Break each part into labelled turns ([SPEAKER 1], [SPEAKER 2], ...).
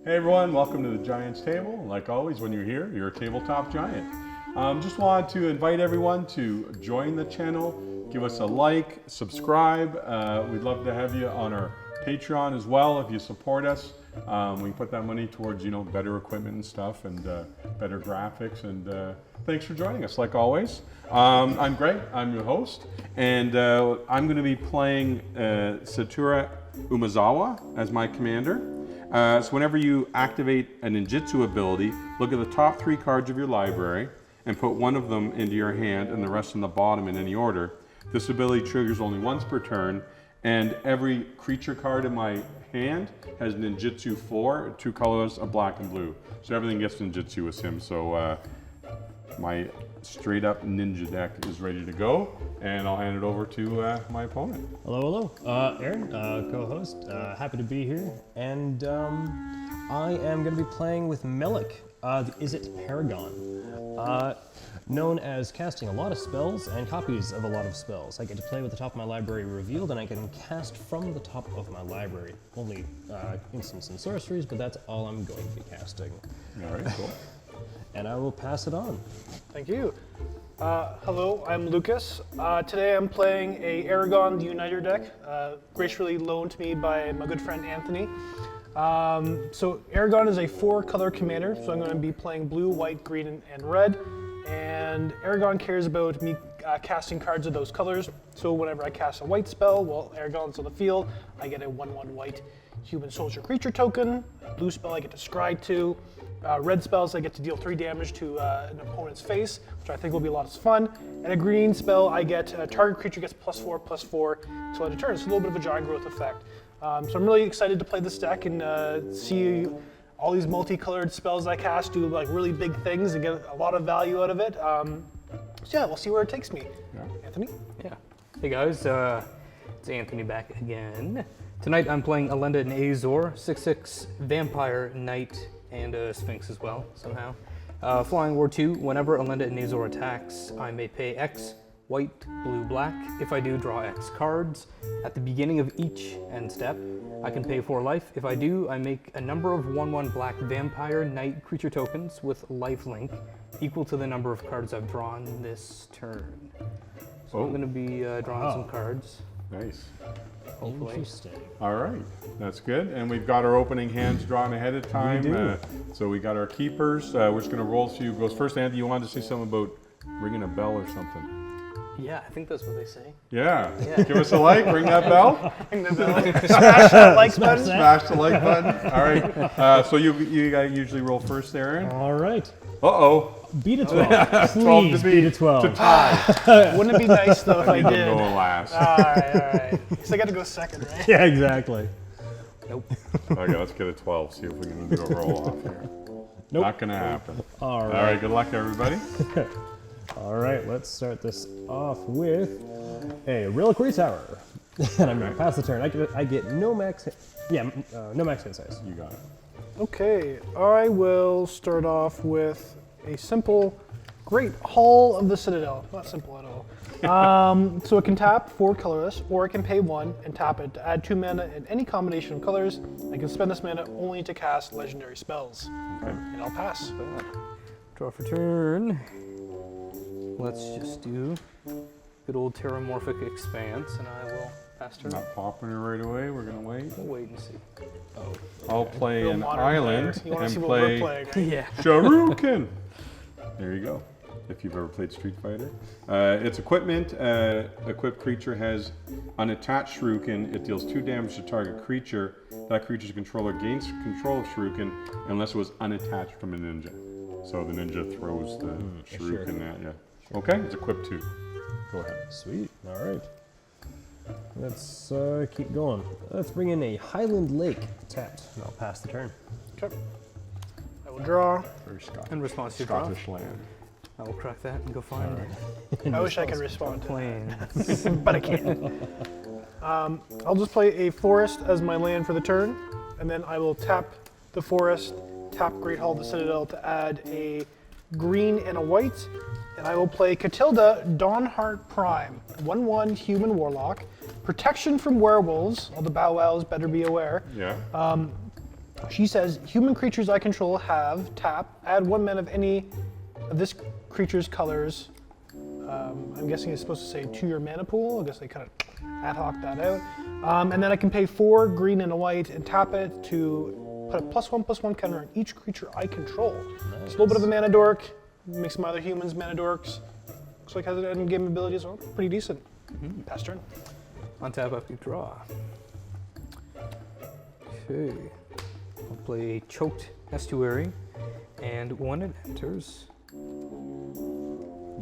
[SPEAKER 1] Hey everyone, welcome to the Giants Table. Like always, when you're here, you're a tabletop giant. Just wanted to invite everyone to join the channel, give us a like, subscribe. We'd love to have you on our Patreon as well if you support us. We put that money towards, better equipment and stuff and better graphics. And thanks for joining us, like always. I'm Greg, I'm your host, and I'm going to be playing Satura Umezawa as my commander. So whenever you activate a ninjutsu ability, look at the top 3 cards of your library and put one of them into your hand and the rest in the bottom in any order. This ability triggers only once per turn, and every creature card in my hand has ninjutsu 4, 2 colors, a black and blue. So everything gets ninjutsu with him. So my straight up ninja deck is ready to go, and I'll hand it over to my opponent.
[SPEAKER 2] Hello. Aaron, co-host. Happy to be here. And I am going to be playing with Melik, the Izzet Paragon. Known as casting a lot of spells and copies of a lot of spells. I get to play with the top of my library revealed, and I can cast from the top of my library. Only instants and sorceries, but that's all I'm going to be casting.
[SPEAKER 1] All right, cool.
[SPEAKER 2] And I will pass it on.
[SPEAKER 3] Thank you. Hello, I'm Lucas. Today I'm playing a Aragon the Uniter deck, graciously loaned to me by my good friend Anthony. So Aragon is a 4-color commander, so I'm going to be playing blue, white, green, and red. And Aragon cares about me casting cards of those colors. So whenever I cast a white spell while Aragon's on the field, I get a 1/1 white human soldier creature token. A blue spell I get to scry to. Red spells I get to deal 3 damage to an opponent's face, which I think will be a lot of fun. And a green spell I get target creature gets +4/+4 till end of turn. It's a little bit of a giant growth effect. So I'm really excited to play this deck and see all these multicolored spells I cast do like really big things and get a lot of value out of it. So yeah, we'll see where it takes me.
[SPEAKER 1] Yeah.
[SPEAKER 3] Anthony?
[SPEAKER 4] Yeah. Hey guys, it's Anthony back again. Tonight I'm playing Elenda and Azor, 6/6 Vampire Knight and a Sphinx as well, somehow. Flying War 2, whenever Elenda and Azor attacks, I may pay X, white, blue, black. If I do, draw X cards. At the beginning of each end step, I can pay 4 life. If I do, I make a number of 1/1 black Vampire Knight creature tokens with lifelink equal to the number of cards I've drawn this turn. So I'm going to be drawing some cards.
[SPEAKER 1] Nice.
[SPEAKER 4] Hopefully.
[SPEAKER 2] Interesting.
[SPEAKER 1] All right, that's good. And we've got our opening hands drawn ahead of time.
[SPEAKER 2] We do.
[SPEAKER 1] So we got our keepers. We're just going to roll through. Goes first. Andy, you wanted to say something about ringing a bell or something?
[SPEAKER 4] Yeah, I think that's what they say.
[SPEAKER 1] Yeah. Give us a like. Ring that bell.
[SPEAKER 3] Ring the bell. Smash that like button.
[SPEAKER 1] Smash the like button. All right. So you usually roll first there, Aaron.
[SPEAKER 2] All right.
[SPEAKER 1] Uh-oh.
[SPEAKER 2] Beat a 12.
[SPEAKER 1] 12
[SPEAKER 2] Please
[SPEAKER 1] to
[SPEAKER 2] beat a 12.
[SPEAKER 1] To tie.
[SPEAKER 3] Wouldn't it be nice though if I
[SPEAKER 1] Even
[SPEAKER 3] did?
[SPEAKER 1] go last.
[SPEAKER 3] All right. So I got to go second, right?
[SPEAKER 2] Yeah, exactly.
[SPEAKER 4] Nope.
[SPEAKER 1] Okay, let's get a 12. See if we can do a roll off here.
[SPEAKER 2] Nope.
[SPEAKER 1] Not gonna happen.
[SPEAKER 2] All
[SPEAKER 1] All right. Good luck, everybody.
[SPEAKER 2] All right, let's start this off with a Reliquary Tower. And I'm going to pass the turn. I get no max, no max hit size.
[SPEAKER 1] You got it.
[SPEAKER 3] Okay, I will start off with a simple Great Hall of the Citadel. Not simple at all. So it can tap 4 colorless, or it can pay 1 and tap it to add 2 mana in any combination of colors. I can spend this mana only to cast legendary spells.
[SPEAKER 1] Okay.
[SPEAKER 3] And I'll pass.
[SPEAKER 4] Draw for turn. Let's just do good old Terramorphic Expanse, and I will pass turn.
[SPEAKER 1] Not popping it right away. We're gonna wait.
[SPEAKER 4] We'll wait and see.
[SPEAKER 2] Oh,
[SPEAKER 1] I'll play
[SPEAKER 3] Real
[SPEAKER 1] an
[SPEAKER 3] modern
[SPEAKER 1] island
[SPEAKER 3] player. You want to see
[SPEAKER 1] and
[SPEAKER 3] what we're
[SPEAKER 1] play
[SPEAKER 3] playing, right?
[SPEAKER 4] Yeah.
[SPEAKER 1] Shuriken. There you go. If you've ever played Street Fighter, it's equipment. Equipped creature has unattached Shuriken. It deals 2 damage to target creature. That creature's controller gains control of Shuriken unless it was unattached from a ninja. So the ninja throws the Shuriken at you. Okay, it's equipped too. Go ahead.
[SPEAKER 2] Sweet. All right. Let's keep going. Let's bring in a Highland Lake tapped, and I'll pass the turn.
[SPEAKER 3] Okay. I will draw.
[SPEAKER 1] Very Scottish.
[SPEAKER 4] In response to your draw,
[SPEAKER 1] Scottish land.
[SPEAKER 4] I will crack that and go find
[SPEAKER 3] I wish I could respond to
[SPEAKER 4] planes.
[SPEAKER 3] that, but I can't. I'll just play a forest as my land for the turn, and then I will tap the forest, tap Great Hall of the Citadel to add a green and a white, and I will play Catilda Dawnheart Prime, 1/1 human warlock, protection from werewolves, all the bow wows better be aware.
[SPEAKER 1] Yeah.
[SPEAKER 3] She says, human creatures I control have tap, add 1 mana of any of this creature's colors. I'm guessing it's supposed to say to your mana pool. I guess they kind of ad hoc that out. And then I can pay 4 green and a white and tap it to put a +1/+1 counter on each creature I control.
[SPEAKER 2] Nice.
[SPEAKER 3] It's a little bit of a mana dork. Makes my other humans mana dorks. Looks like it has an end game ability as well. Pretty decent. Pass turn.
[SPEAKER 4] On tap, I keep draw. Okay. I'll play Choked Estuary, and when it enters,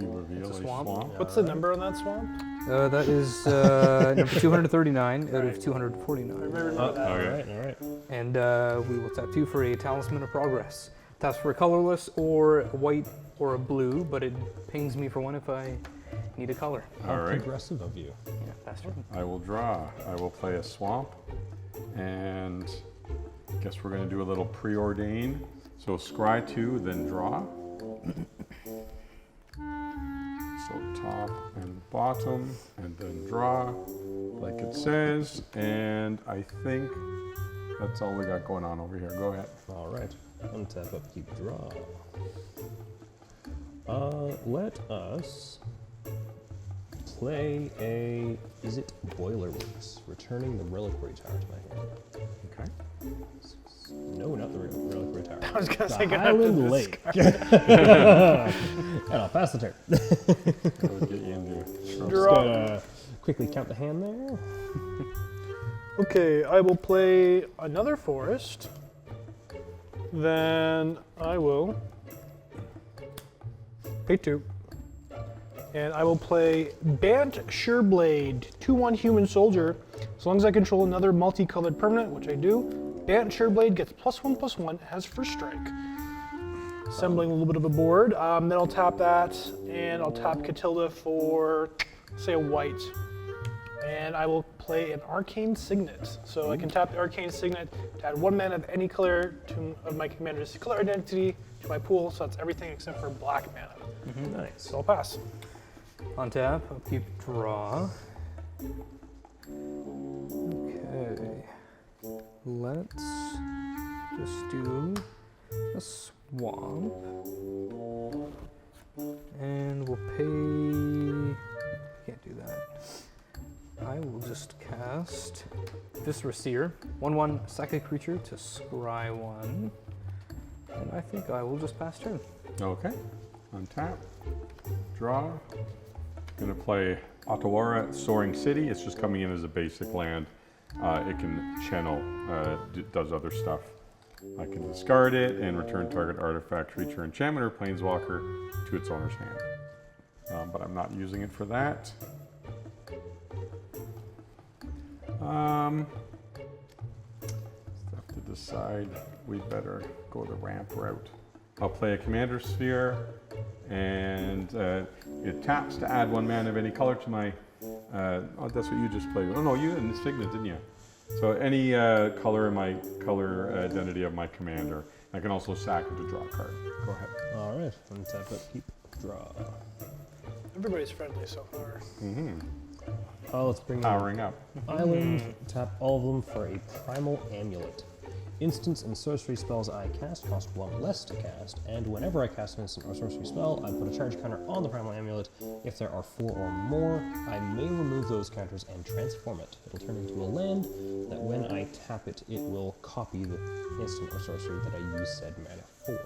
[SPEAKER 1] You reveal
[SPEAKER 4] It's
[SPEAKER 1] a
[SPEAKER 4] a swamp.
[SPEAKER 1] swamp.
[SPEAKER 3] What's the number on that swamp?
[SPEAKER 4] that is number 239 out of 249.
[SPEAKER 3] Remember that.
[SPEAKER 2] All right.
[SPEAKER 4] And we will tap 2 for a Talisman of Progress. Taps for a colorless or a white or a blue, but it pings me for 1 if I need a color.
[SPEAKER 1] All right.
[SPEAKER 2] Progressive of you.
[SPEAKER 4] Yeah, pass turn.
[SPEAKER 1] I will draw. I will play a swamp, and guess we're gonna do a little preordain. So scry 2, then draw. So top and bottom, and then draw, like it says. And I think that's all we got going on over here. Go ahead.
[SPEAKER 2] All right. Untap, upkeep, draw. Let us play a. Is it Boilerworks? Returning the Reliquary Tower to my hand.
[SPEAKER 1] Okay.
[SPEAKER 2] No, not the Reliquary Tower.
[SPEAKER 3] I was gonna
[SPEAKER 2] The
[SPEAKER 3] say, gonna have to
[SPEAKER 2] Highland Lake. And I'll pass the turn.
[SPEAKER 1] That would get you into
[SPEAKER 3] Draw.
[SPEAKER 2] Gonna quickly count the hand there.
[SPEAKER 3] Okay, I will play another forest. Then I will pay 2. And I will play Bant Sureblade, 2/1 human soldier. As long as I control another multicolored permanent, which I do, Bant Sureblade gets +1/+1, has first strike. Assembling a little bit of a board. Then I'll tap that, and I'll tap Catilda for, say, a white. And I will play an Arcane Signet. So I can tap the Arcane Signet to add 1 mana of any color of my commander's color identity to my pool. So that's everything except for black mana.
[SPEAKER 2] Nice.
[SPEAKER 3] So I'll pass.
[SPEAKER 4] On tap, upkeep, draw. Okay. Let's just do a swamp. And we'll pay. Can't do that. I will just cast Viscera Seer, 1/1 psychic creature to scry 1. And I think I will just pass turn.
[SPEAKER 1] Okay. Untap. Draw. Gonna play Otawara Soaring City. It's just coming in as a basic land. It can channel, does other stuff. I can discard it and return target artifact, creature, enchantment, or planeswalker to its owner's hand. But I'm not using it for that. Have to decide. We better go the ramp route. I'll play a commander sphere, and it taps to add 1 mana of any color to my. Oh, that's what you just played. Oh no, you and the Signet, didn't you? So any color in my color identity of my commander. I can also sack it to draw a card. Go ahead.
[SPEAKER 2] All right. Untap, upkeep, draw.
[SPEAKER 3] Everybody's friendly so far.
[SPEAKER 2] Let's bring in
[SPEAKER 1] Powering up.
[SPEAKER 2] Island. Tap all of them for a Primal Amulet. Instants and sorcery spells I cast cost 1 less to cast, and whenever I cast an instant or sorcery spell, I put a charge counter on the Primal Amulet. If there are 4 or more, I may remove those counters and transform it. It'll turn into a land that when I tap it, it will copy the instant or sorcery that I use said mana for.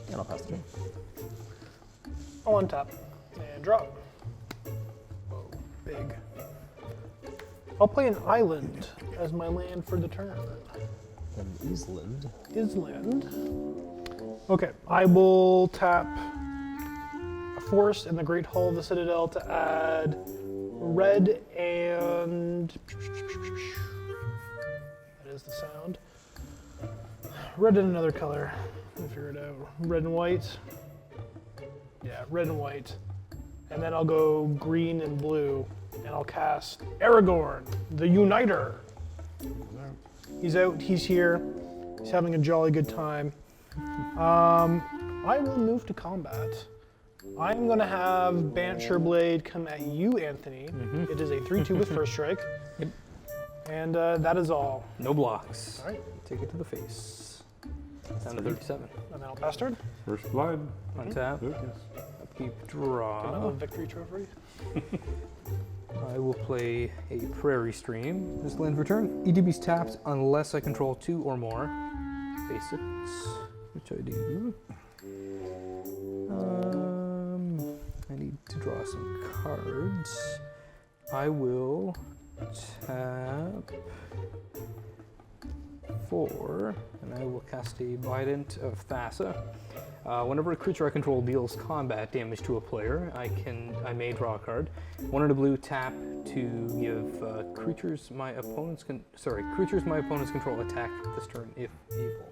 [SPEAKER 2] And I'll pass the turn.
[SPEAKER 3] I'll untap and draw. Whoa, big. I'll play an island as my land for the turn.
[SPEAKER 2] An Island.
[SPEAKER 3] Island. Okay, I will tap a forest in the Great Hall of the Citadel to add red and. That is the sound. Red and another color. Let me figure it out. Red and white. Yeah, red and white. And then I'll go green and blue, and I'll cast Aragorn, the Uniter. He's out, he's here, he's having a jolly good time. I will move to combat. I'm gonna have Bant Sureblade come at you, Anthony. It is a 3/2 with first strike. And that is all.
[SPEAKER 4] No blocks.
[SPEAKER 3] All right.
[SPEAKER 4] Take it to the face. Down to 37.
[SPEAKER 3] And now bastard.
[SPEAKER 1] First blood.
[SPEAKER 4] Untap.
[SPEAKER 1] Lucas.
[SPEAKER 4] Upkeep,
[SPEAKER 3] Another
[SPEAKER 4] draw.
[SPEAKER 3] victory trophy.
[SPEAKER 4] I will play a Prairie Stream. This land return. EDB's tapped unless I control 2 or more basics, which I do. I need to draw some cards. I will tap 4, and I will cast a Bident of Thassa. Whenever a creature I control deals combat damage to a player, I may draw a card. 1 in a blue, tap to give creatures my opponents control attack this turn if able.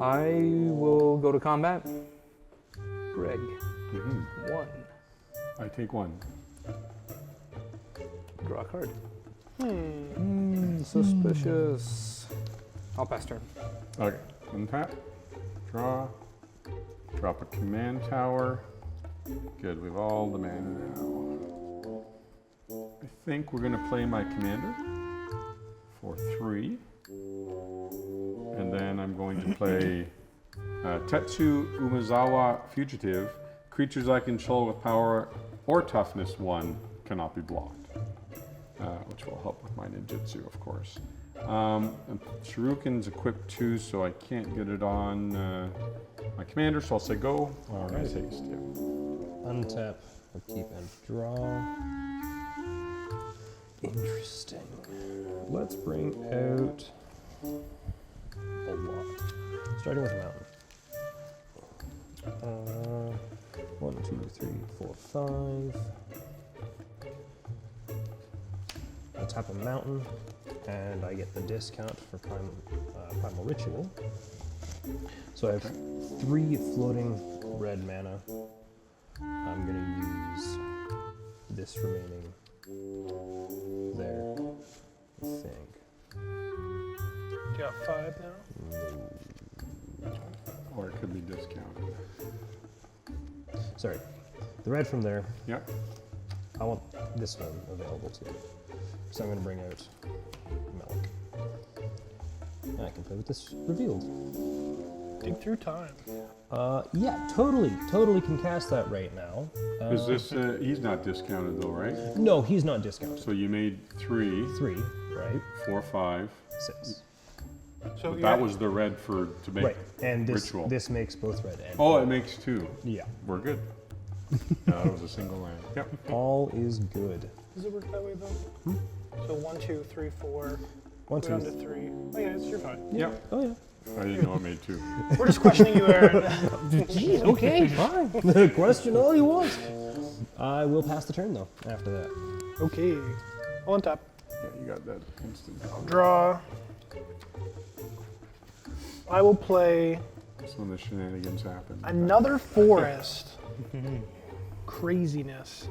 [SPEAKER 4] I will go to combat. Greg, 1.
[SPEAKER 1] I take 1.
[SPEAKER 4] Draw a card. Suspicious. I'll pass turn.
[SPEAKER 1] Okay. Untap. Draw. Drop a command tower. Good. We have all the mana now. I think we're going to play my commander for 3. And then I'm going to play Tetsu Umezawa Fugitive. Creatures I control with power or toughness 1 cannot be blocked, which will help with my ninjutsu, of course. And Shuriken's equipped 2, so I can't get it on my commander, so I'll say go.
[SPEAKER 2] All
[SPEAKER 1] Nice
[SPEAKER 2] right.
[SPEAKER 1] haste, yeah.
[SPEAKER 2] Untap, upkeep, and draw. Interesting. Let's bring out a lot. Starting with mountain. 1, 2, 3, 4, 5. I tap a mountain, and I get the discount for Primal Ritual. So I have 3 floating red mana. I'm gonna use this remaining there, I think.
[SPEAKER 3] You got 5 now?
[SPEAKER 1] Or it could be discounted.
[SPEAKER 2] Sorry, the red from there,
[SPEAKER 1] Yep.
[SPEAKER 2] I want this one available too. So I'm gonna bring out Milk. And I can play with this revealed.
[SPEAKER 3] Dig through time.
[SPEAKER 2] Yeah, totally can cast that right now.
[SPEAKER 1] Is this, he's not discounted though, right?
[SPEAKER 2] No, he's not discounted.
[SPEAKER 1] So you made 3,
[SPEAKER 2] 3, right?
[SPEAKER 1] 4, 5.
[SPEAKER 2] 6.
[SPEAKER 3] So
[SPEAKER 1] But that was the red to make
[SPEAKER 2] Right, and this
[SPEAKER 1] ritual.
[SPEAKER 2] this makes both red and
[SPEAKER 1] Oh,
[SPEAKER 2] blue.
[SPEAKER 1] it makes 2.
[SPEAKER 2] Yeah,
[SPEAKER 1] We're good. No, that was a single land. Yep.
[SPEAKER 2] all is good.
[SPEAKER 3] Does it work that way though? So 1, 2, 3, 4.
[SPEAKER 2] 1,
[SPEAKER 3] Go down to
[SPEAKER 2] 2.
[SPEAKER 3] 3. Oh yeah, you're fine.
[SPEAKER 1] Yep.
[SPEAKER 2] Oh yeah.
[SPEAKER 1] I didn't know it made 2.
[SPEAKER 3] We're just questioning you, Aaron.
[SPEAKER 2] Jeez, okay, fine. Question all you want. I will pass the turn though. After that.
[SPEAKER 3] Okay. On top.
[SPEAKER 1] Yeah, you got that instant.
[SPEAKER 3] Draw. I will play
[SPEAKER 1] That's when the shenanigans happen.
[SPEAKER 3] another forest. Craziness.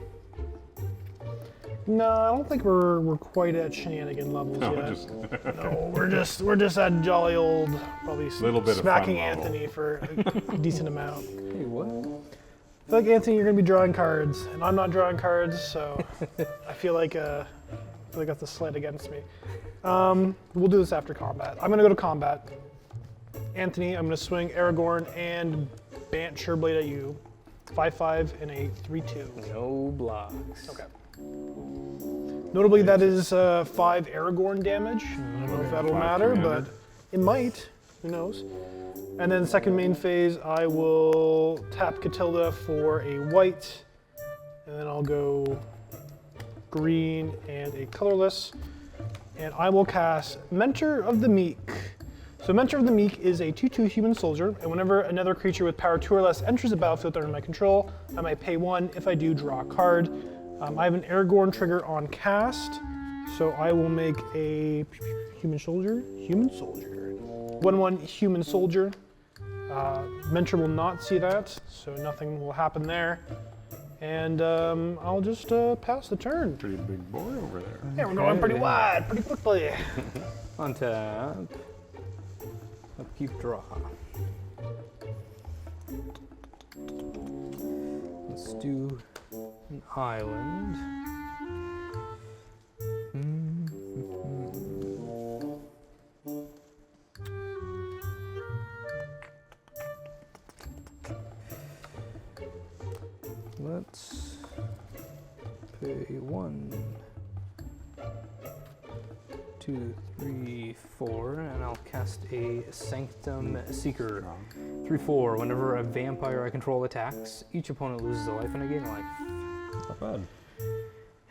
[SPEAKER 3] No, I don't think we're quite at shenanigan levels
[SPEAKER 1] No,
[SPEAKER 3] yet.
[SPEAKER 1] just
[SPEAKER 3] No, we're just at jolly old, probably
[SPEAKER 1] Little bit of
[SPEAKER 3] smacking
[SPEAKER 1] fun level.
[SPEAKER 3] Anthony for a decent amount.
[SPEAKER 4] Hey, what?
[SPEAKER 3] I feel like Anthony, you're gonna be drawing cards, and I'm not drawing cards, so I feel like that's a slight against me. We'll do this after combat. I'm gonna go to combat. Anthony, I'm gonna swing Aragorn and Bant Sureblade at you. 5/5 and a 3/2.
[SPEAKER 4] No blocks.
[SPEAKER 3] Okay. Notably, that is 5 Aragorn damage. I don't know if that'll
[SPEAKER 1] 5
[SPEAKER 3] matter,
[SPEAKER 1] commander.
[SPEAKER 3] but it might. Who knows? And then second main phase, I will tap Catilda for a white, and then I'll go green and a colorless, and I will cast Mentor of the Meek. So Mentor of the Meek is a 2/2 human soldier, and whenever another creature with power 2 or less enters the battlefield under my control, I might pay 1. If I do, draw a card. I have an Aragorn trigger on cast, so I will make a human soldier. 1/1 human soldier. Mentor will not see that, so nothing will happen there. And I'll just pass the turn.
[SPEAKER 1] pretty big boy over there.
[SPEAKER 3] Yeah, we're going pretty wide, pretty quickly.
[SPEAKER 4] Untap. Upkeep, draw. Let's do an island. let's pay 1, 2, 3, 4, and I'll cast a Sanctum Seeker. 3, 4. Whenever a vampire I control attacks, each opponent loses a life and I gain life.
[SPEAKER 2] Not bad.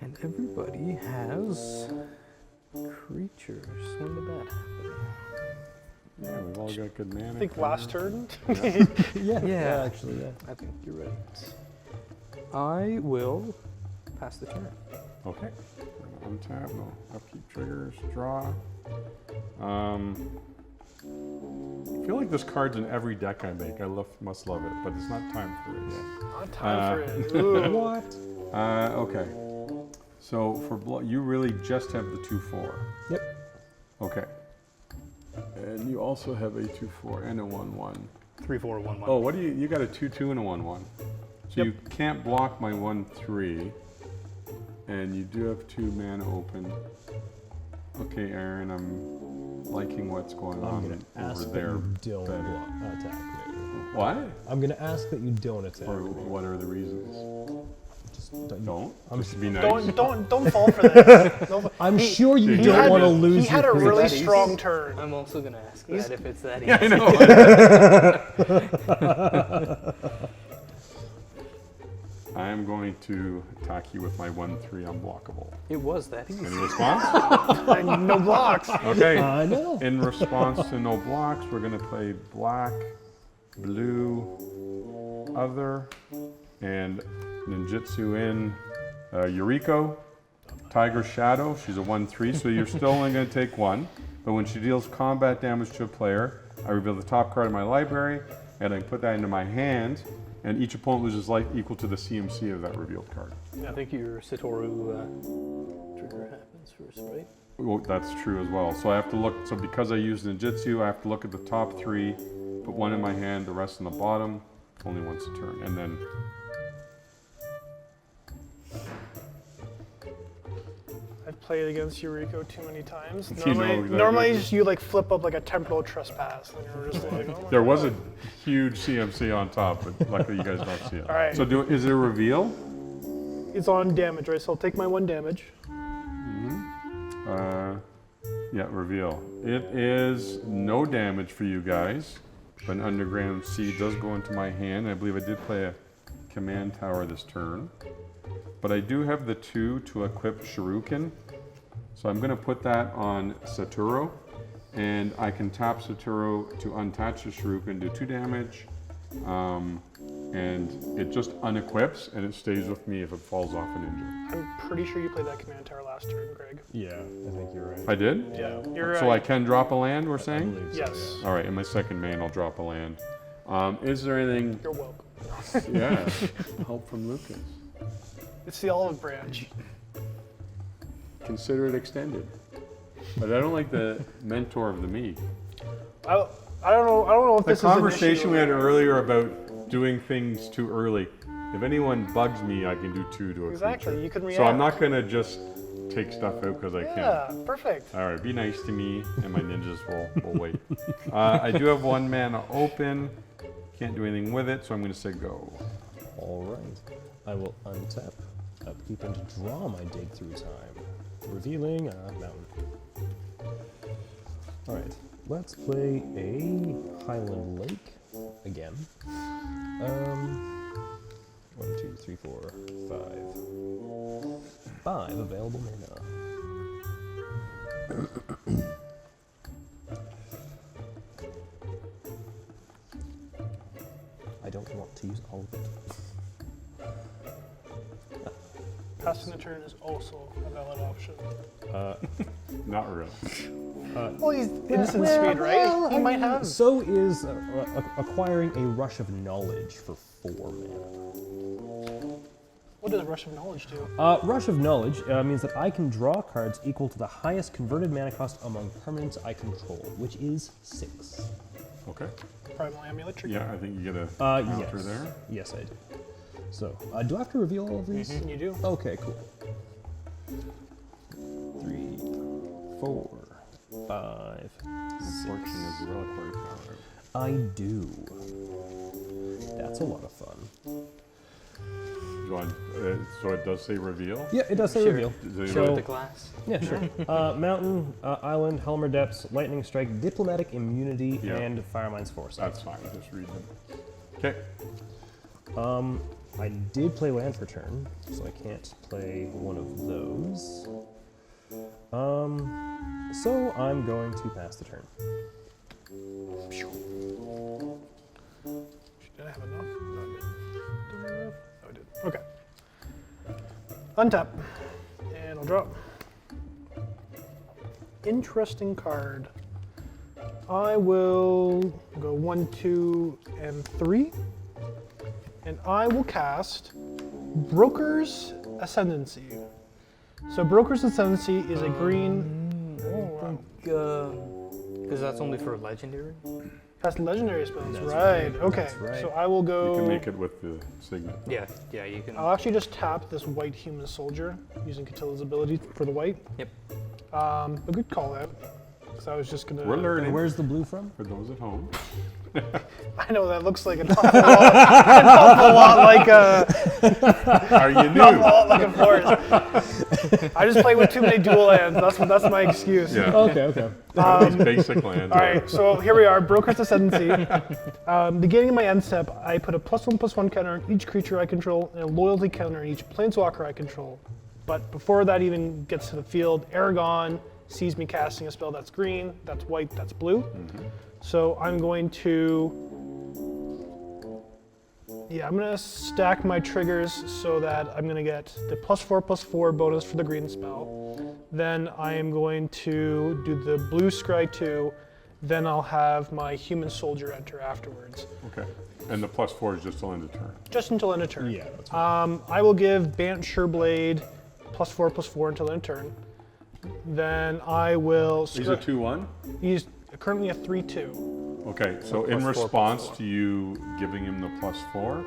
[SPEAKER 4] And everybody has creatures. When did that happen?
[SPEAKER 1] Yeah, we've all got good mana.
[SPEAKER 3] I think last turn.
[SPEAKER 2] Yeah, actually, yeah.
[SPEAKER 4] I think you're right. I will pass the turn.
[SPEAKER 1] Okay. Untap, no upkeep triggers, draw. I feel like this card's in every deck I make. Must love it, but it's not time for it yet.
[SPEAKER 3] Not time for it. Ooh.
[SPEAKER 2] What?
[SPEAKER 1] Okay. So for you really just have the 2/4.
[SPEAKER 2] Yep.
[SPEAKER 1] Okay. And you also have a 2/4 and a 1/1.
[SPEAKER 4] 3, 4, 1, 1.
[SPEAKER 1] Oh, what do you got a 2/2 and a 1/1. So you can't block my 1/3. And you do have 2 mana open. Okay, Aaron, I'm liking what's going
[SPEAKER 2] I'm
[SPEAKER 1] on
[SPEAKER 2] gonna ask
[SPEAKER 1] over
[SPEAKER 2] that
[SPEAKER 1] there.
[SPEAKER 2] you don't
[SPEAKER 1] better.
[SPEAKER 2] attack me.
[SPEAKER 1] What?
[SPEAKER 2] I'm gonna ask that you don't attack
[SPEAKER 1] Or
[SPEAKER 2] me.
[SPEAKER 1] what are the reasons?
[SPEAKER 2] Just
[SPEAKER 1] Don't?
[SPEAKER 2] I'm
[SPEAKER 1] Just to be nice?
[SPEAKER 3] Don't fall for this. Don't-
[SPEAKER 2] I'm
[SPEAKER 3] He-
[SPEAKER 2] sure you
[SPEAKER 1] he
[SPEAKER 2] don't
[SPEAKER 1] had-
[SPEAKER 2] want to lose
[SPEAKER 3] He had a
[SPEAKER 2] your
[SPEAKER 3] really
[SPEAKER 4] That easy.
[SPEAKER 3] strong turn.
[SPEAKER 4] I'm also going to ask
[SPEAKER 3] He's-
[SPEAKER 4] that if it's that easy.
[SPEAKER 1] Yeah, I know. I am going to attack you with my 1/3 unblockable.
[SPEAKER 4] It was that easy.
[SPEAKER 1] Any response?
[SPEAKER 3] No blocks.
[SPEAKER 1] Okay.
[SPEAKER 2] I know.
[SPEAKER 1] In response to no blocks, we're going to play black, blue, other, and ninjutsu in Yuriko, Tiger Shadow. She's a 1/3, so you're still only going to take 1. But when she deals combat damage to a player, I reveal the top card of my library, and I put that into my hand, and each opponent loses life equal to the CMC of that revealed card.
[SPEAKER 4] I think your Satoru trigger happens first, right?
[SPEAKER 1] Well, that's true as well. So I have to look, so because I use ninjutsu, I have to look at the top 3, put 1 in my hand, the rest in the bottom, only once a turn, and then
[SPEAKER 3] I've played against Yuriko too many times.
[SPEAKER 1] You know exactly.
[SPEAKER 3] Normally you like flip up like a temporal trespass, and you're just like, oh my
[SPEAKER 1] there was
[SPEAKER 3] God.
[SPEAKER 1] a huge CMC on top, but luckily you guys don't see it.
[SPEAKER 3] All right.
[SPEAKER 1] So is it a reveal?
[SPEAKER 3] It's on damage, right? So I'll take my 1 damage.
[SPEAKER 1] Yeah, reveal. It is no damage for you guys, but an underground seed does go into my hand. I believe I did play a command tower this turn. But I do have the 2 to equip Shuriken. So I'm going to put that on Satoru. And I can tap Satoru to untouch the Shuriken, do 2 damage. And it just unequips and it stays with me if it falls off an injury.
[SPEAKER 3] I'm pretty sure you played that command tower last turn, Greg.
[SPEAKER 2] Yeah, I think you're right.
[SPEAKER 1] I did?
[SPEAKER 3] Yeah, you're
[SPEAKER 1] So I can drop a land, we're
[SPEAKER 2] I
[SPEAKER 1] saying?
[SPEAKER 2] believe so,
[SPEAKER 3] Yes.
[SPEAKER 1] All right, in my second main, I'll drop a land. Is there anything,
[SPEAKER 3] You're welcome.
[SPEAKER 1] yeah, help from Lucas?
[SPEAKER 3] It's the olive branch.
[SPEAKER 1] Consider it extended. But I don't like the mentor of the me.
[SPEAKER 3] I don't know if
[SPEAKER 1] The
[SPEAKER 3] this is an
[SPEAKER 1] conversation
[SPEAKER 3] issue.
[SPEAKER 1] we had earlier about doing things too early. If anyone bugs me, I can do 2 to a
[SPEAKER 3] Exactly,
[SPEAKER 1] creature.
[SPEAKER 3] you can react.
[SPEAKER 1] So I'm not gonna just take stuff out because I can.
[SPEAKER 3] Yeah, perfect.
[SPEAKER 1] All right, be nice to me, and my ninjas will wait. I do have 1 mana open. Can't do anything with it, so I'm going to say go.
[SPEAKER 2] All right. I will untap, upkeep, and draw my dig through time, revealing a mountain. All right. Let's play a Highland Lake again. 1, 2, 3, 4, 5. 5 available mana. I don't want to use all of it.
[SPEAKER 3] Passing the turn is also a valid option.
[SPEAKER 1] Not really.
[SPEAKER 3] Well, he's instant speed, right? He might have.
[SPEAKER 2] So is acquiring a Rush of Knowledge for 4 mana.
[SPEAKER 3] What does Rush of Knowledge do?
[SPEAKER 2] Rush of Knowledge means that I can draw cards equal to the highest converted mana cost among permanents I control, which is 6.
[SPEAKER 1] Okay.
[SPEAKER 3] Primal Amulet trigger.
[SPEAKER 1] Yeah, I think you get a counter
[SPEAKER 2] Yes.
[SPEAKER 1] there.
[SPEAKER 2] Yes, I do. So, do I have to reveal all of these?
[SPEAKER 3] You do.
[SPEAKER 2] Okay, cool. 3, 4, 5.
[SPEAKER 1] Fortune is the reliquary power.
[SPEAKER 2] I do. That's a lot of fun.
[SPEAKER 1] you want, so it does say reveal?
[SPEAKER 2] Yeah, it does say
[SPEAKER 4] Sure.
[SPEAKER 2] reveal.
[SPEAKER 1] Does
[SPEAKER 2] So-
[SPEAKER 1] anyone-
[SPEAKER 4] The glass.
[SPEAKER 2] Yeah, sure. Mountain, island, Helmer Depths, lightning strike, diplomatic immunity,
[SPEAKER 1] Yeah.
[SPEAKER 2] and firemine's foresight.
[SPEAKER 1] That's fine, just read them. Okay,
[SPEAKER 2] I did play land for turn, so I can't play one of those. So I'm going to pass the turn.
[SPEAKER 3] Did I have enough? No, I didn't. No, I didn't. Okay. Untap. And I'll drop. Interesting card. I will go 1, 2, and 3. And I will cast Broker's Ascendancy. So Broker's Ascendancy is a green. Oh, wow.
[SPEAKER 4] Because that's only for legendary.
[SPEAKER 3] That's legendary spells,
[SPEAKER 2] That's
[SPEAKER 3] right?
[SPEAKER 2] right,
[SPEAKER 3] Okay.
[SPEAKER 2] that's right.
[SPEAKER 3] So I will go.
[SPEAKER 1] you can make it with the signet.
[SPEAKER 4] Yeah, yeah, you can.
[SPEAKER 3] I'll actually just tap this white human soldier using Catilla's ability for the white.
[SPEAKER 4] Yep.
[SPEAKER 3] A good call out. Because I was just gonna.
[SPEAKER 1] We're
[SPEAKER 2] And
[SPEAKER 1] learning,
[SPEAKER 2] where's the blue from?
[SPEAKER 1] for those at home.
[SPEAKER 3] I know that looks like an awful lot like a
[SPEAKER 1] Are you
[SPEAKER 3] awful
[SPEAKER 1] new?
[SPEAKER 3] lot like a forest. I just play with too many dual lands. That's my excuse.
[SPEAKER 1] Yeah,
[SPEAKER 2] Okay.
[SPEAKER 1] these basic lands.
[SPEAKER 3] All right, so here we are, Broker's Ascendancy. Beginning of my end step, I put a +1/+1 counter on each creature I control and a loyalty counter on each planeswalker I control. But before that even gets to the field, Aragon sees me casting a spell that's green, that's white, that's blue. So I'm going to, I'm gonna stack my triggers so that I'm gonna get the +4/+4 bonus for the green spell. Then I am going to do the blue scry 2. Then I'll have my human soldier enter afterwards.
[SPEAKER 1] Okay, and the +4 is just till end of turn.
[SPEAKER 3] Just until end of turn.
[SPEAKER 2] Yeah, that's right.
[SPEAKER 3] I will give Bant Sureblade +4/+4 until end of turn. Then I will.
[SPEAKER 1] He's a 2/1?
[SPEAKER 3] He's currently a 3/2.
[SPEAKER 1] Okay, so in
[SPEAKER 4] +4,
[SPEAKER 1] response
[SPEAKER 4] +4.
[SPEAKER 1] to you giving him the +4,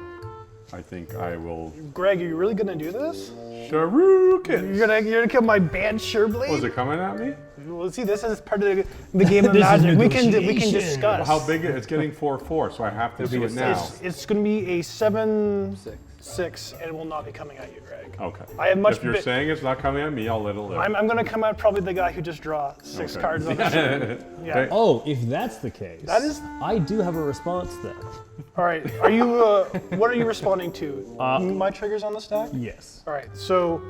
[SPEAKER 1] I think I will
[SPEAKER 3] Greg, are you really gonna do this?
[SPEAKER 1] Sharukin.
[SPEAKER 3] You're gonna kill my Bant Sureblade?
[SPEAKER 1] Was it coming at me?
[SPEAKER 3] Well, see, this is part of the game of
[SPEAKER 2] This is
[SPEAKER 3] Magic. We can
[SPEAKER 2] negotiation.
[SPEAKER 3] discuss.
[SPEAKER 1] How big? It's getting 4/4, so I have to do it now.
[SPEAKER 3] It's going to be a 7/6,
[SPEAKER 4] 6.
[SPEAKER 3] and it will not be coming at you, Greg.
[SPEAKER 1] Okay.
[SPEAKER 3] I have much
[SPEAKER 1] If you're
[SPEAKER 3] bit-
[SPEAKER 1] saying it's not coming at me, I'll let it live.
[SPEAKER 3] I'm going to come out probably the guy who just draw 6
[SPEAKER 1] Okay.
[SPEAKER 3] cards on the show. Yeah.
[SPEAKER 1] Okay.
[SPEAKER 2] Oh, if that's the case,
[SPEAKER 3] That is-
[SPEAKER 2] I do have a response then.
[SPEAKER 3] All right. Are you? What are you responding to? My triggers on the stack.
[SPEAKER 2] Yes.
[SPEAKER 3] All right. So,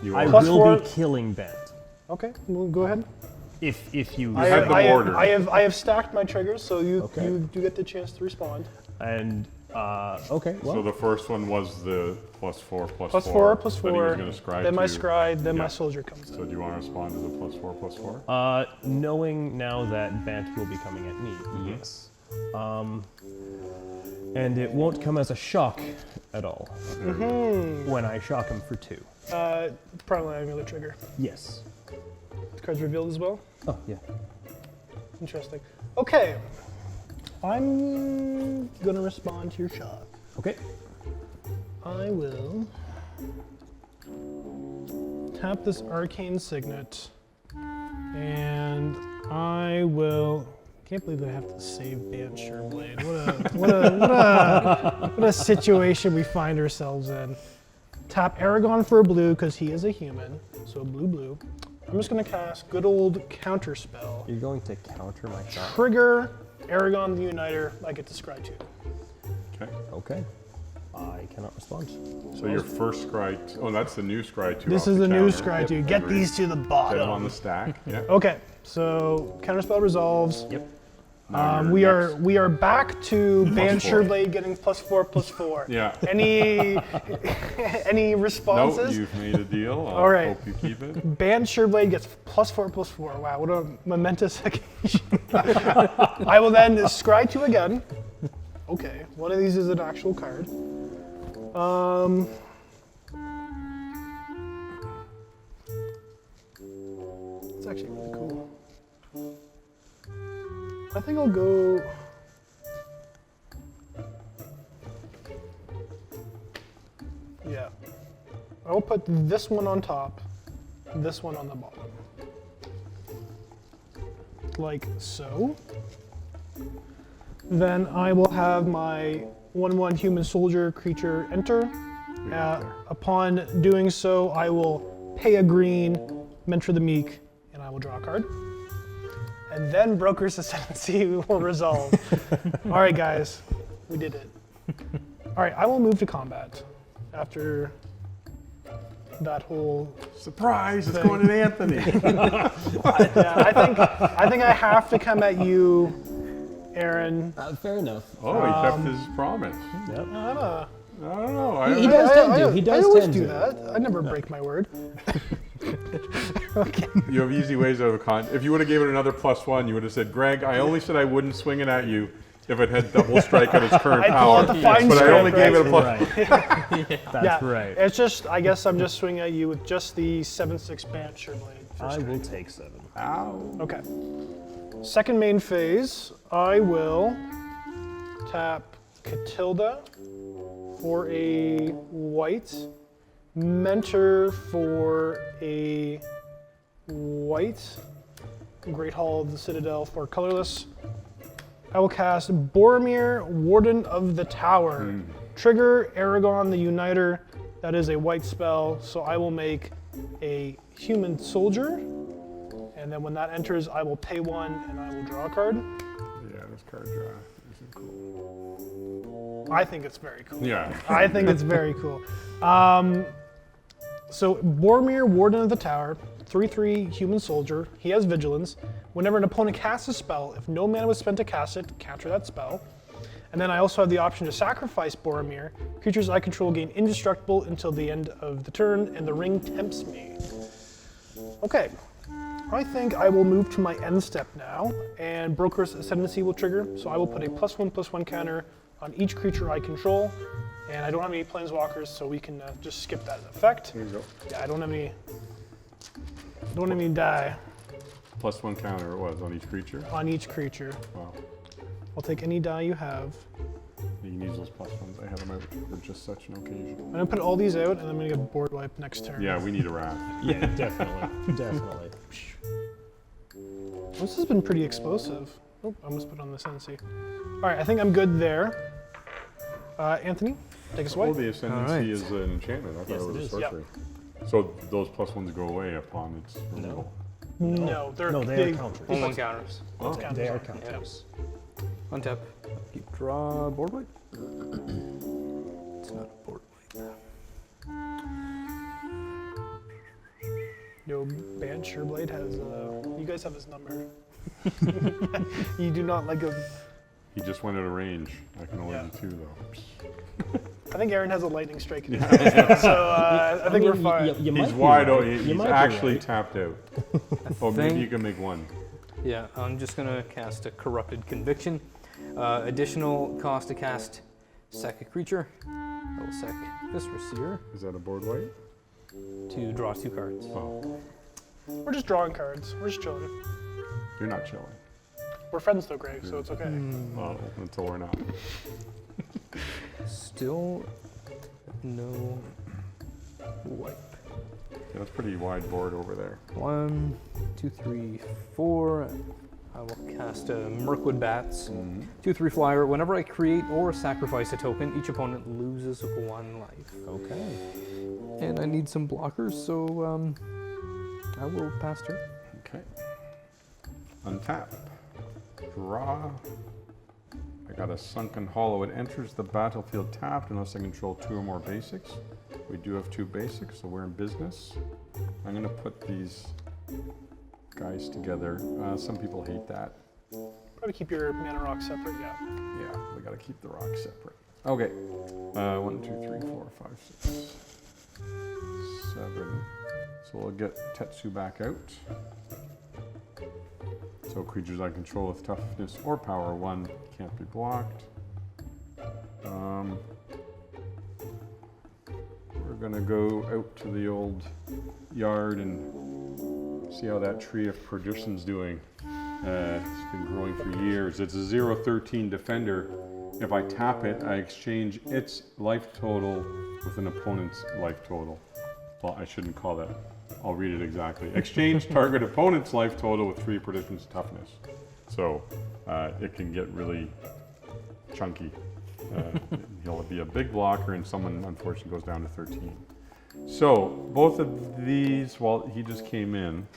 [SPEAKER 1] You
[SPEAKER 2] I
[SPEAKER 1] are.
[SPEAKER 3] Plus
[SPEAKER 2] will
[SPEAKER 3] four-
[SPEAKER 2] be killing Bent.
[SPEAKER 3] okay, well, go ahead.
[SPEAKER 2] If you
[SPEAKER 3] I
[SPEAKER 1] had the order.
[SPEAKER 3] I have stacked my triggers, so you
[SPEAKER 2] Okay.
[SPEAKER 3] you do get the chance to respond.
[SPEAKER 2] and okay, well,
[SPEAKER 1] So the first one was the +4/+4.
[SPEAKER 3] +4/+4.
[SPEAKER 1] Then he was going to scry
[SPEAKER 3] Then my
[SPEAKER 1] to-
[SPEAKER 3] scry. Then my
[SPEAKER 1] Yeah.
[SPEAKER 3] soldier comes
[SPEAKER 1] So
[SPEAKER 3] in.
[SPEAKER 1] do you want to respond to the +4/+4?
[SPEAKER 2] knowing now that Bant will be coming at me, yes. And it won't come as a shock at all when I shock him for 2.
[SPEAKER 3] Probably another trigger.
[SPEAKER 2] Yes.
[SPEAKER 3] The card's revealed as well.
[SPEAKER 2] Oh yeah.
[SPEAKER 3] Interesting. Okay. I'm gonna respond to your shock.
[SPEAKER 2] Okay.
[SPEAKER 3] I will tap this arcane signet, and I will. Can't believe I have to save Bant Sureblade. What a situation we find ourselves in. Tap Aragon for a blue because he is a human, so blue. I'm just gonna cast good old counter spell.
[SPEAKER 2] You're going to counter my shot.
[SPEAKER 3] Trigger Aragon the Uniter. I get to scry 2.
[SPEAKER 1] Okay.
[SPEAKER 2] Okay. I cannot respond.
[SPEAKER 1] So your first scry. Oh, that's the new scry 2.
[SPEAKER 3] This
[SPEAKER 1] off
[SPEAKER 3] is the new
[SPEAKER 1] counter.
[SPEAKER 3] scry 2.
[SPEAKER 1] Yep,
[SPEAKER 3] Get
[SPEAKER 1] agreed.
[SPEAKER 3] these to the
[SPEAKER 1] Get
[SPEAKER 3] bottom.
[SPEAKER 1] them on the stack. Yeah.
[SPEAKER 3] Okay, so counterspell resolves.
[SPEAKER 2] Yep.
[SPEAKER 1] Now you're
[SPEAKER 3] We are
[SPEAKER 1] next.
[SPEAKER 3] we are back to Bant
[SPEAKER 1] +4.
[SPEAKER 3] Sureblade getting +4/+4.
[SPEAKER 1] Yeah.
[SPEAKER 3] Any
[SPEAKER 1] No,
[SPEAKER 3] responses?
[SPEAKER 1] you've made a deal.
[SPEAKER 3] All right.
[SPEAKER 1] Hope you keep it.
[SPEAKER 3] Bant Sureblade gets +4/+4. Wow, what a momentous occasion. I will then scry 2 again. Okay, one of these is an actual card. It's actually really cool. I think I'll go. Yeah. I'll put this one on top, this one on the bottom. Like so. Then I will have my 1/1 human soldier creature enter.
[SPEAKER 1] We got there.
[SPEAKER 3] Upon doing so, I will pay a green, mentor the meek, and I will draw a card. And then Broker's Ascendancy will resolve. All right, guys, we did it. All right, I will move to combat after that whole.
[SPEAKER 1] Surprise! It's going to Anthony.
[SPEAKER 3] Yeah, I think I have to come at you, Aaron.
[SPEAKER 2] Fair enough.
[SPEAKER 1] Oh, he kept his promise.
[SPEAKER 2] Yep.
[SPEAKER 3] I'm a,
[SPEAKER 1] I don't know.
[SPEAKER 2] He does tend to. He
[SPEAKER 3] I
[SPEAKER 2] does
[SPEAKER 3] always
[SPEAKER 2] tend
[SPEAKER 3] do
[SPEAKER 2] to.
[SPEAKER 3] that. I never break my word. Okay.
[SPEAKER 1] You have easy ways out of a con. If you would have given it another +1, you would have said, Greg, I only said I wouldn't swing it at you if it had double strike at its current
[SPEAKER 3] I pull
[SPEAKER 1] power.
[SPEAKER 3] out the fine
[SPEAKER 1] But I only
[SPEAKER 3] strike,
[SPEAKER 1] gave it a
[SPEAKER 3] right?
[SPEAKER 1] +1.
[SPEAKER 2] That's right.
[SPEAKER 3] It's just, I guess I'm just swinging at you with just the 7/6 Banshee blade.
[SPEAKER 2] I will take 7.
[SPEAKER 1] Ow.
[SPEAKER 3] Okay. Second main phase, I will tap Catilda for a white, Mentor for a white, Great Hall of the Citadel for colorless. I will cast Boromir, Warden of the Tower. Trigger Aragon the Uniter. That is a white spell, so I will make a human soldier. And then when that enters, I will pay 1 and I will draw a card.
[SPEAKER 1] Yeah, this card draw isn't cool.
[SPEAKER 3] I think it's very cool.
[SPEAKER 1] Yeah.
[SPEAKER 3] I think it's very cool. So Boromir, Warden of the Tower, 3/3 human soldier. He has vigilance. Whenever an opponent casts a spell, if no mana was spent to cast it, counter that spell. And then I also have the option to sacrifice Boromir. Creatures I control gain indestructible until the end of the turn, and the ring tempts me. Okay, I think I will move to my end step now, and Broker's Ascendancy will trigger. So I will put a +1/+1 counter on each creature I control. And I don't have any planeswalkers, so we can just skip that effect.
[SPEAKER 1] Here you go.
[SPEAKER 3] Yeah, I don't have any die
[SPEAKER 1] +1 counter it was on each creature.
[SPEAKER 3] on each creature.
[SPEAKER 1] Wow.
[SPEAKER 3] I'll take any die you have.
[SPEAKER 1] You can use those +1s. I had them out for just such an occasion.
[SPEAKER 3] I'm gonna put all these out, and then I'm gonna get board wipe next turn.
[SPEAKER 1] Yeah, we need a wrath.
[SPEAKER 2] Yeah, definitely. Definitely.
[SPEAKER 3] This has been pretty explosive. Oh, I almost put on the Ascendancy. All right, I think I'm good there. Anthony, take us away.
[SPEAKER 1] Oh, the Ascendancy
[SPEAKER 4] Alright.
[SPEAKER 1] is an enchantment. I thought
[SPEAKER 2] Yes,
[SPEAKER 1] it was
[SPEAKER 2] it
[SPEAKER 1] a
[SPEAKER 2] is.
[SPEAKER 1] sorcery. So those +1s go away upon its removal.
[SPEAKER 3] No, they're
[SPEAKER 2] No, they are counters.
[SPEAKER 4] Only one counters.
[SPEAKER 1] Oh,
[SPEAKER 3] counters.
[SPEAKER 2] They are counters.
[SPEAKER 4] Untap. Keep draw board wipe. It's not a board wipe.
[SPEAKER 3] Yo, Banshee Blade has. You guys have his number. You do not like him.
[SPEAKER 1] he just went out of range. I can only
[SPEAKER 3] Yeah.
[SPEAKER 1] do 2 though.
[SPEAKER 3] I think Aaron has a lightning strike in his hand, so I think we're fine.
[SPEAKER 2] You might
[SPEAKER 1] He's
[SPEAKER 2] be
[SPEAKER 1] wide
[SPEAKER 2] right.
[SPEAKER 1] open.
[SPEAKER 2] You
[SPEAKER 1] He's
[SPEAKER 2] might be
[SPEAKER 1] actually
[SPEAKER 2] right.
[SPEAKER 1] tapped out. Oh, maybe
[SPEAKER 4] think-
[SPEAKER 1] you can make 1.
[SPEAKER 4] Yeah, I'm just gonna cast a Corrupted Conviction. Additional cost to cast sack a creature. I will sack this Seer
[SPEAKER 1] Is that a board wipe?
[SPEAKER 4] to draw 2 cards.
[SPEAKER 1] Oh,
[SPEAKER 3] We're just drawing cards. We're just chilling.
[SPEAKER 1] you're not chilling.
[SPEAKER 3] We're friends though, Greg, so it's okay.
[SPEAKER 1] Well, until we're not.
[SPEAKER 4] Still no wipe.
[SPEAKER 1] Yeah, that's pretty wide board over there.
[SPEAKER 4] 1, 2, 3, 4. I will cast Mirkwood Bats. 2/3 flyer. Whenever I create or sacrifice a token, each opponent loses 1 life.
[SPEAKER 2] Okay.
[SPEAKER 4] And I need some blockers, so I will pass turn.
[SPEAKER 1] Okay. Untap. Draw. I got a Sunken Hollow. It enters the battlefield tapped unless I control 2 or more basics. We do have 2 basics, so we're in business. I'm going to put these guys together. Some people hate that.
[SPEAKER 3] Probably keep your mana rock separate, yeah.
[SPEAKER 1] Yeah, we got to keep the rocks separate. Okay. 1, 2, 3, 4, 5, 6, 7. So we'll get Tetsu back out. So creatures I control with toughness or power 1 can't be blocked. We're gonna go out to the old yard and see how that tree of perdition's doing. It's been growing for years. It's a 0/13 defender. If I tap it, I exchange its life total with an opponent's life total. Well, I shouldn't call that. I'll read it exactly. Exchange target opponent's life total with 3 perdition's toughness. So it can get really chunky. He'll be a big blocker, and someone unfortunately goes down to 13. So both of these, well, he just came in.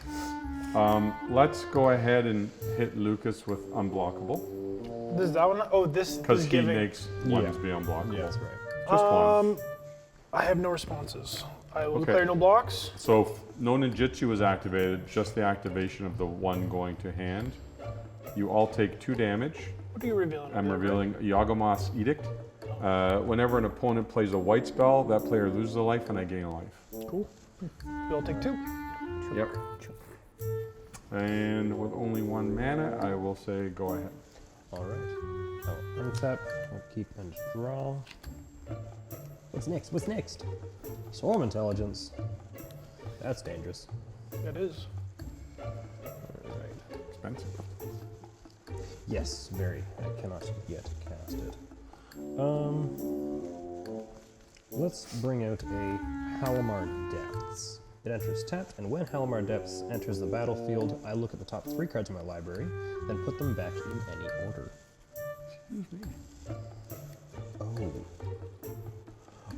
[SPEAKER 1] Let's go ahead and hit Lucas with unblockable,
[SPEAKER 3] This is that one? Oh, this
[SPEAKER 1] because
[SPEAKER 3] is
[SPEAKER 1] he
[SPEAKER 3] giving.
[SPEAKER 1] makes ones be unblockable.
[SPEAKER 2] Yeah, that's right.
[SPEAKER 1] Just one.
[SPEAKER 3] I have no responses. I will
[SPEAKER 1] Okay.
[SPEAKER 3] declare no blocks.
[SPEAKER 1] So if no ninjutsu is activated, just the activation of the one going to hand. You all take 2 damage.
[SPEAKER 3] What are you revealing?
[SPEAKER 1] I'm revealing Yagama's Edict. Whenever an opponent plays a white spell, that player loses a life and I gain a life.
[SPEAKER 3] Cool. We'll take 2.
[SPEAKER 1] Yep. And with only 1 mana, I will say go ahead.
[SPEAKER 2] All right. I'll untap. I'll keep and draw. What's next? What's next? Swarm intelligence. That's dangerous.
[SPEAKER 3] That is.
[SPEAKER 2] All right.
[SPEAKER 1] Expensive.
[SPEAKER 2] Yes, very. I cannot yet cast it. Let's bring out a Halimar Depths. It enters tapped, and when Halimar Depths enters the battlefield, I look at the top 3 cards of my library, then put them back in any order. Oh.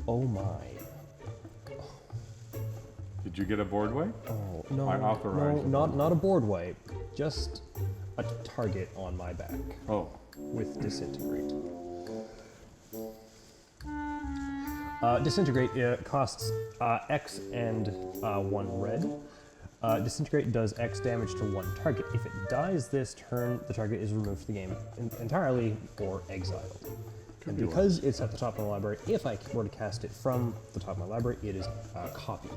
[SPEAKER 2] Oh my.
[SPEAKER 1] Did you get a board wipe?
[SPEAKER 2] Oh, no.
[SPEAKER 1] I authorize
[SPEAKER 2] No,
[SPEAKER 1] it.
[SPEAKER 2] not a board wipe. Just a target on my back
[SPEAKER 1] Oh.
[SPEAKER 2] with Disintegrate. Disintegrate costs X and 1 red. Disintegrate does X damage to 1 target. If it dies this turn, the target is removed from the game entirely or exiled. And
[SPEAKER 1] be
[SPEAKER 2] because it's at the top of my library, if I were to cast it from the top of my library, it is copied.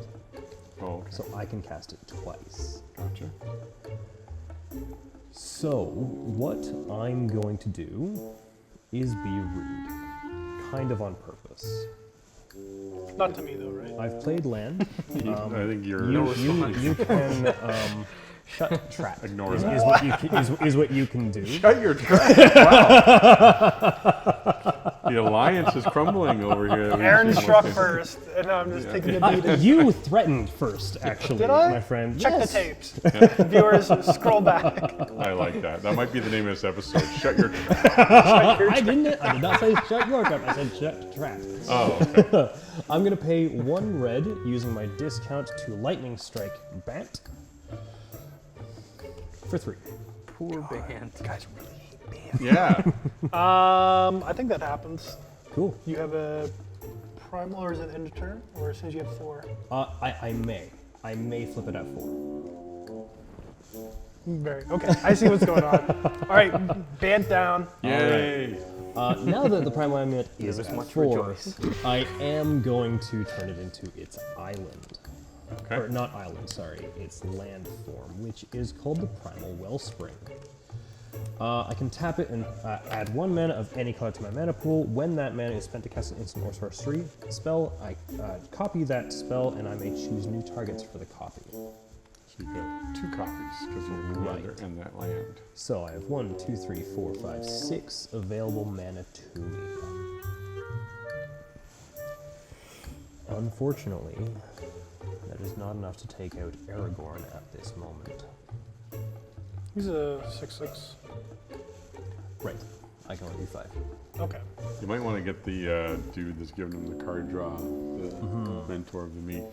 [SPEAKER 1] Oh, okay.
[SPEAKER 2] So I can cast it twice.
[SPEAKER 1] Gotcha.
[SPEAKER 2] So what I'm going to do is be rude. Kind of on purpose.
[SPEAKER 3] Not to me though, right?
[SPEAKER 2] I've played land.
[SPEAKER 1] I think you're...
[SPEAKER 2] You can shut trap.
[SPEAKER 1] Ignore
[SPEAKER 2] is,
[SPEAKER 1] that.
[SPEAKER 2] is what you can, is what you can do.
[SPEAKER 1] Shut your trap! Wow. The alliance is crumbling over here.
[SPEAKER 3] Aaron struck first, and I'm just taking the beat.
[SPEAKER 2] You threatened first, actually,
[SPEAKER 3] Did I?
[SPEAKER 2] my friend.
[SPEAKER 3] Check
[SPEAKER 2] Yes.
[SPEAKER 3] the tapes. Viewers, scroll back.
[SPEAKER 1] I like that. That might be the name of this episode. Shut your trap.
[SPEAKER 2] I did not say shut your trap. I said shut trap.
[SPEAKER 1] Oh, okay.
[SPEAKER 2] I'm gonna pay 1 red using my discount to lightning strike bat for 3.
[SPEAKER 4] Poor band.
[SPEAKER 3] Guys really hate bands.
[SPEAKER 1] Yeah.
[SPEAKER 3] I think that happens.
[SPEAKER 2] Cool.
[SPEAKER 3] You have a primal, or is it end of turn? Or as soon as you have 4?
[SPEAKER 2] I may flip it at 4.
[SPEAKER 3] Very okay. I see what's going on. All right, band down.
[SPEAKER 1] Yay.
[SPEAKER 2] Now that the primal amulet is
[SPEAKER 4] Give us
[SPEAKER 2] at
[SPEAKER 4] much
[SPEAKER 2] 4,
[SPEAKER 4] rejoice.
[SPEAKER 2] I am going to turn it into its island.
[SPEAKER 1] Okay.
[SPEAKER 2] Or not island, sorry, its land form, which is called the Primal Wellspring. I can tap it and add 1 mana of any color to my mana pool. When that mana is spent to cast an instant or sorcery spell, I copy that spell and I may choose new targets for the copy.
[SPEAKER 1] So you got 2 copies because you're
[SPEAKER 2] Right.
[SPEAKER 1] in that land.
[SPEAKER 2] So I have 1, 2, 3, 4, 5, 6 available mana to me. Unfortunately, that is not enough to take out Aragorn at this moment.
[SPEAKER 3] He's a 6/6.
[SPEAKER 2] Right, I can only do 5.
[SPEAKER 3] Okay.
[SPEAKER 1] You might want to get the dude that's giving him the card draw, the mentor of the meek.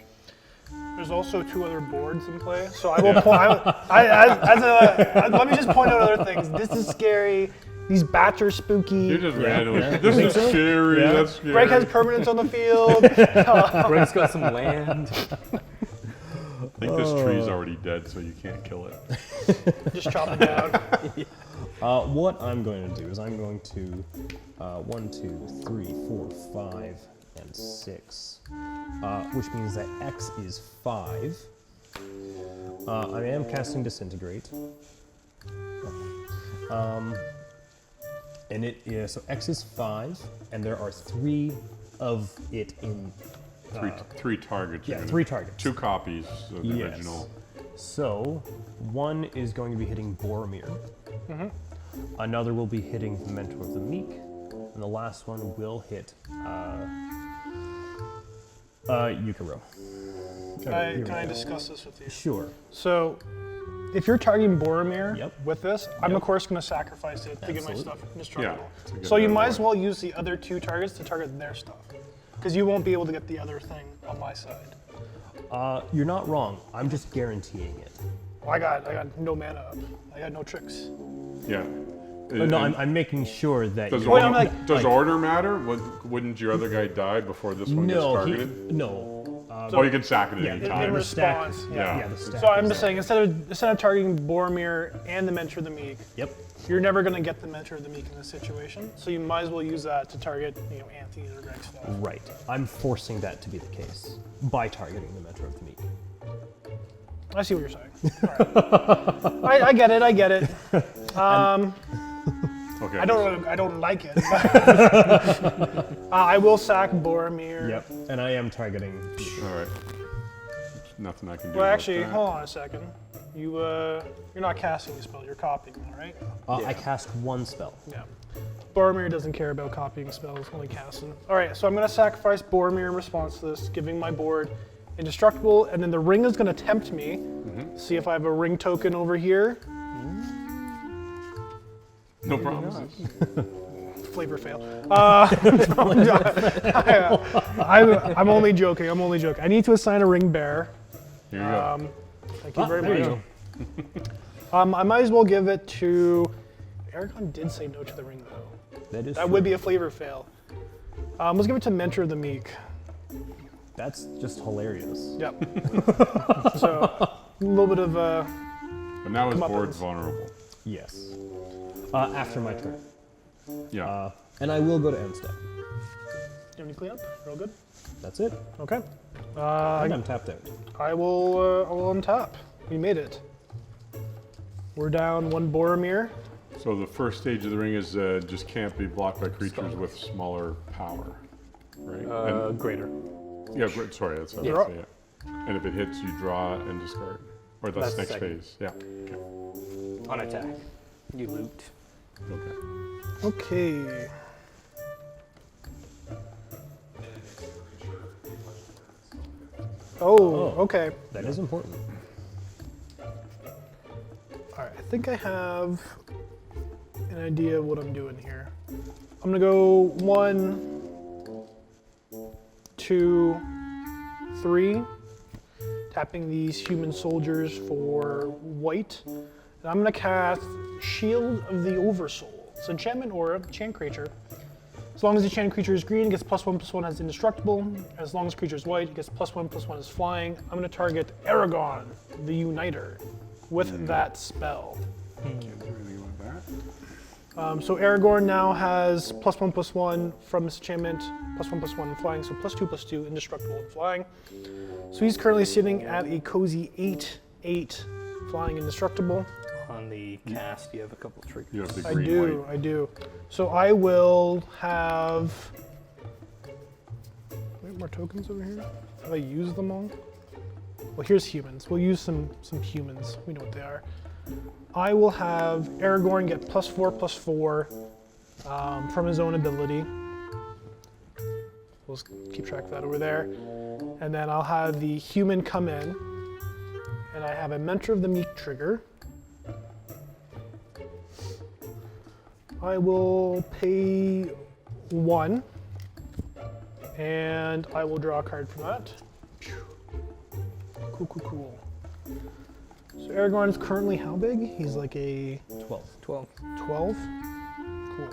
[SPEAKER 3] There's also 2 other boards in play, so I will point. Let me just point out other things. This is scary. These bats are spooky.
[SPEAKER 1] You just randomly.
[SPEAKER 2] yeah.
[SPEAKER 1] This
[SPEAKER 2] Think
[SPEAKER 1] is
[SPEAKER 2] so?
[SPEAKER 1] scary.
[SPEAKER 2] Yeah.
[SPEAKER 1] That's scary.
[SPEAKER 3] Greg has permanents on the field.
[SPEAKER 4] Greg's got some land.
[SPEAKER 1] I think this tree's already dead, so you can't kill it.
[SPEAKER 3] Just chop it down.
[SPEAKER 2] What I'm going to do is I'm going to 1, 2, 3, 4, 5, and 6, which means that X is 5. I am casting Disintegrate. And it is, so X is 5, and there are 3 of it in.
[SPEAKER 1] Three targets.
[SPEAKER 2] Yeah,
[SPEAKER 1] You're gonna-
[SPEAKER 2] 3 targets.
[SPEAKER 1] 2 copies of the
[SPEAKER 2] Yes.
[SPEAKER 1] original.
[SPEAKER 2] So, 1 is going to be hitting Boromir. Another will be hitting the Mentor of the Meek, and the last one will hit Yukiro.
[SPEAKER 3] Can I discuss this with you?
[SPEAKER 2] Sure.
[SPEAKER 3] So, if you're targeting Boromir
[SPEAKER 2] Yep.
[SPEAKER 3] with this, I'm
[SPEAKER 2] Yep.
[SPEAKER 3] of course going to sacrifice it to get my
[SPEAKER 2] Absolutely.
[SPEAKER 3] stuff indestructible.
[SPEAKER 1] it's a good
[SPEAKER 3] So you
[SPEAKER 1] way to
[SPEAKER 3] might as
[SPEAKER 1] avoid.
[SPEAKER 3] well use the other 2 targets to target their stuff, because you won't be able to get the other thing on my side.
[SPEAKER 2] You're not wrong. I'm just guaranteeing it.
[SPEAKER 3] Well, I got no mana up. I got no tricks.
[SPEAKER 1] Yeah.
[SPEAKER 2] No,
[SPEAKER 1] And
[SPEAKER 2] I'm making sure that.
[SPEAKER 1] does
[SPEAKER 2] you're-
[SPEAKER 3] Wait,
[SPEAKER 1] order,
[SPEAKER 3] I'm like-
[SPEAKER 1] does order matter? Wouldn't your other guy die before this one gets
[SPEAKER 2] no,
[SPEAKER 1] targeted?
[SPEAKER 2] no.
[SPEAKER 1] Oh, you can sack it at
[SPEAKER 2] Yeah,
[SPEAKER 1] any
[SPEAKER 2] in
[SPEAKER 1] time.
[SPEAKER 3] in
[SPEAKER 2] the stack.
[SPEAKER 3] response,
[SPEAKER 1] yeah.
[SPEAKER 2] Yeah, the stack.
[SPEAKER 3] So I'm
[SPEAKER 2] is
[SPEAKER 3] just
[SPEAKER 2] there.
[SPEAKER 3] saying, instead of targeting Boromir and the Mentor of the Meek,
[SPEAKER 2] Yep.
[SPEAKER 3] you're never going to get the Mentor of the Meek in this situation. So you might as well use that to target, Anthony or Greg stuff.
[SPEAKER 2] Right. I'm forcing that to be the case by targeting the Metro of the Meek.
[SPEAKER 3] I see what you're saying. All right. I get it.
[SPEAKER 1] Okay.
[SPEAKER 3] I don't like it. I will sack Boromir.
[SPEAKER 2] Yep. And I am targeting.
[SPEAKER 1] All right. Nothing I can do.
[SPEAKER 3] Well,
[SPEAKER 1] about
[SPEAKER 3] actually,
[SPEAKER 1] that.
[SPEAKER 3] hold on a second. You're not casting a spell. You're copying one, right?
[SPEAKER 2] I cast 1 spell.
[SPEAKER 3] Yeah. Boromir doesn't care about copying spells, only casting. All right, so I'm going to sacrifice Boromir in response to this, giving my board indestructible, and then the ring is going to tempt me. See if I have a ring token over here.
[SPEAKER 1] No promises.
[SPEAKER 3] Flavor fail. I'm only joking. I need to assign a ring bearer.
[SPEAKER 1] Here you go.
[SPEAKER 3] Thank you very
[SPEAKER 2] there you
[SPEAKER 3] much.
[SPEAKER 2] go.
[SPEAKER 3] I might as well give it to. Aragon did say no to the ring though.
[SPEAKER 2] That is.
[SPEAKER 3] That
[SPEAKER 2] true.
[SPEAKER 3] would be a flavor fail. Let's give it to Mentor of the Meek.
[SPEAKER 2] That's just hilarious.
[SPEAKER 3] Yep. So a little bit of
[SPEAKER 1] But now his
[SPEAKER 3] comeuppance.
[SPEAKER 1] board's vulnerable.
[SPEAKER 2] Yes. After my turn.
[SPEAKER 1] Yeah.
[SPEAKER 2] And I will go to end step.
[SPEAKER 3] Do you need cleanup? Real good.
[SPEAKER 2] That's it.
[SPEAKER 3] Okay.
[SPEAKER 2] And I'm tapped out.
[SPEAKER 3] I will untap. We made it. We're down 1 Boromir.
[SPEAKER 1] So the first stage of the ring is just can't be blocked by creatures with smaller power, right?
[SPEAKER 4] Greater.
[SPEAKER 1] Yeah, great. Sorry, that's what I
[SPEAKER 3] Draw.
[SPEAKER 1] was saying. Yeah. And if it hits, you draw and discard. Or that's
[SPEAKER 4] That's
[SPEAKER 1] next
[SPEAKER 4] second.
[SPEAKER 1] phase. Yeah. Okay.
[SPEAKER 4] On attack. You loot.
[SPEAKER 1] Okay.
[SPEAKER 3] Okay. Oh, okay.
[SPEAKER 2] That is important.
[SPEAKER 3] All right, I think I have an idea of what I'm doing here. I'm gonna go 1, 2, 3, tapping these human soldiers for white. And I'm gonna cast Shield of the Oversoul. It's an enchantment aura, enchant creature. As long as the enchanted creature is green, it gets +1/+1 as indestructible. As long as the creature is white, it gets +1/+1 as flying. I'm gonna target Aragon, the Uniter, with that spell.
[SPEAKER 1] Can't do anything about that.
[SPEAKER 3] So Aragorn now has +1/+1 from this enchantment, +1/+1 in flying, so +2/+2 indestructible in flying. So he's currently sitting at a cozy 8/8 flying indestructible.
[SPEAKER 4] On the cast, you have a couple of triggers.
[SPEAKER 1] You have the
[SPEAKER 3] I
[SPEAKER 1] green
[SPEAKER 3] do,
[SPEAKER 1] white.
[SPEAKER 3] I do. So I will have. Wait, more tokens over here? Have I used them all? Well, here's humans. We'll use some humans. We know what they are. I will have Aragorn get +4/+4 from his own ability. We'll just keep track of that over there. And then I'll have the human come in. And I have a Mentor of the Meek trigger. I will pay 1. And I will draw a card from that. Cool. So Aragorn is currently how big? He's like a
[SPEAKER 2] 12.
[SPEAKER 4] 12.
[SPEAKER 3] 12? Cool.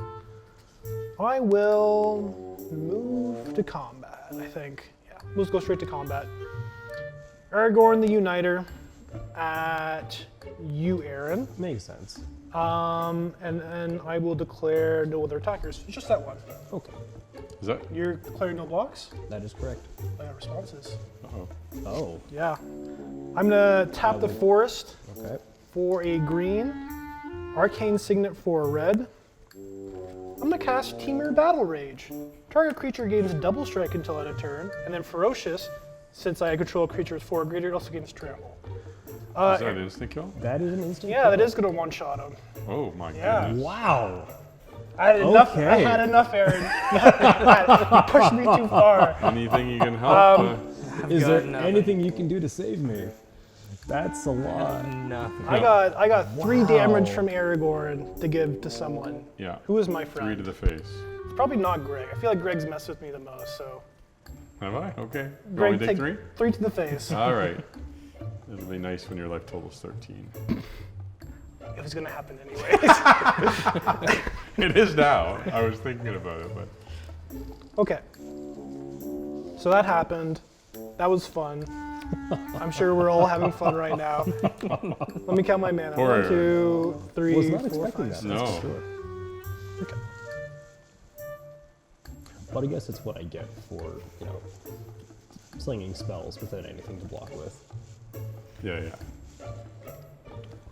[SPEAKER 3] I will move to combat, I think. Yeah, let's go straight to combat. Aragorn the Uniter at you, Aaron.
[SPEAKER 2] Makes sense.
[SPEAKER 3] And then I will declare no other attackers. It's just that one.
[SPEAKER 2] Okay.
[SPEAKER 1] Is that?
[SPEAKER 3] You're declaring no blocks?
[SPEAKER 2] That is correct.
[SPEAKER 3] I got responses.
[SPEAKER 1] Uh-oh.
[SPEAKER 2] Oh.
[SPEAKER 3] Yeah. I'm gonna tap the forest
[SPEAKER 2] Okay.
[SPEAKER 3] for a green, arcane signet for a red. I'm gonna cast Temur Battle Rage. Target creature gains double strike until end of turn, and then ferocious, since I control a creature with 4 or greater, it also gains trample.
[SPEAKER 1] Is that an instant kill?
[SPEAKER 2] That is an instant.
[SPEAKER 3] Yeah, that is gonna one-shot him.
[SPEAKER 1] Oh my
[SPEAKER 3] Yeah.
[SPEAKER 1] goodness.
[SPEAKER 2] Wow.
[SPEAKER 3] I had enough. I
[SPEAKER 2] Okay.
[SPEAKER 3] had enough, Aaron. You pushed me too far.
[SPEAKER 1] Anything you can help?
[SPEAKER 2] Is there
[SPEAKER 4] got nothing.
[SPEAKER 2] anything you can do to save me? That's a lot.
[SPEAKER 4] Nothing.
[SPEAKER 3] I got 3
[SPEAKER 2] Wow.
[SPEAKER 3] damage from Aragorn to give to someone.
[SPEAKER 1] Yeah.
[SPEAKER 3] Who is my
[SPEAKER 1] 3
[SPEAKER 3] friend?
[SPEAKER 1] to the face.
[SPEAKER 3] It's probably not Greg. I feel like Greg's messed with me the most, so.
[SPEAKER 1] Have I? Okay. You
[SPEAKER 3] Greg,
[SPEAKER 1] want me to take 3?
[SPEAKER 3] 3 to the face.
[SPEAKER 1] All right. It'll be nice when your life total's 13.
[SPEAKER 3] It was gonna happen anyways.
[SPEAKER 1] It is now. I was thinking about it, but
[SPEAKER 3] Okay. So that happened. That was fun. I'm sure we're all having fun right now. Let me count my mana.
[SPEAKER 1] Four.
[SPEAKER 3] 1, 2, 3,
[SPEAKER 2] Was not
[SPEAKER 3] 4,
[SPEAKER 2] expecting
[SPEAKER 3] 5,
[SPEAKER 2] that.
[SPEAKER 3] 6.
[SPEAKER 1] No.
[SPEAKER 2] That's for sure. Okay. But I guess it's what I get for, you know, slinging spells without anything to block with.
[SPEAKER 1] yeah.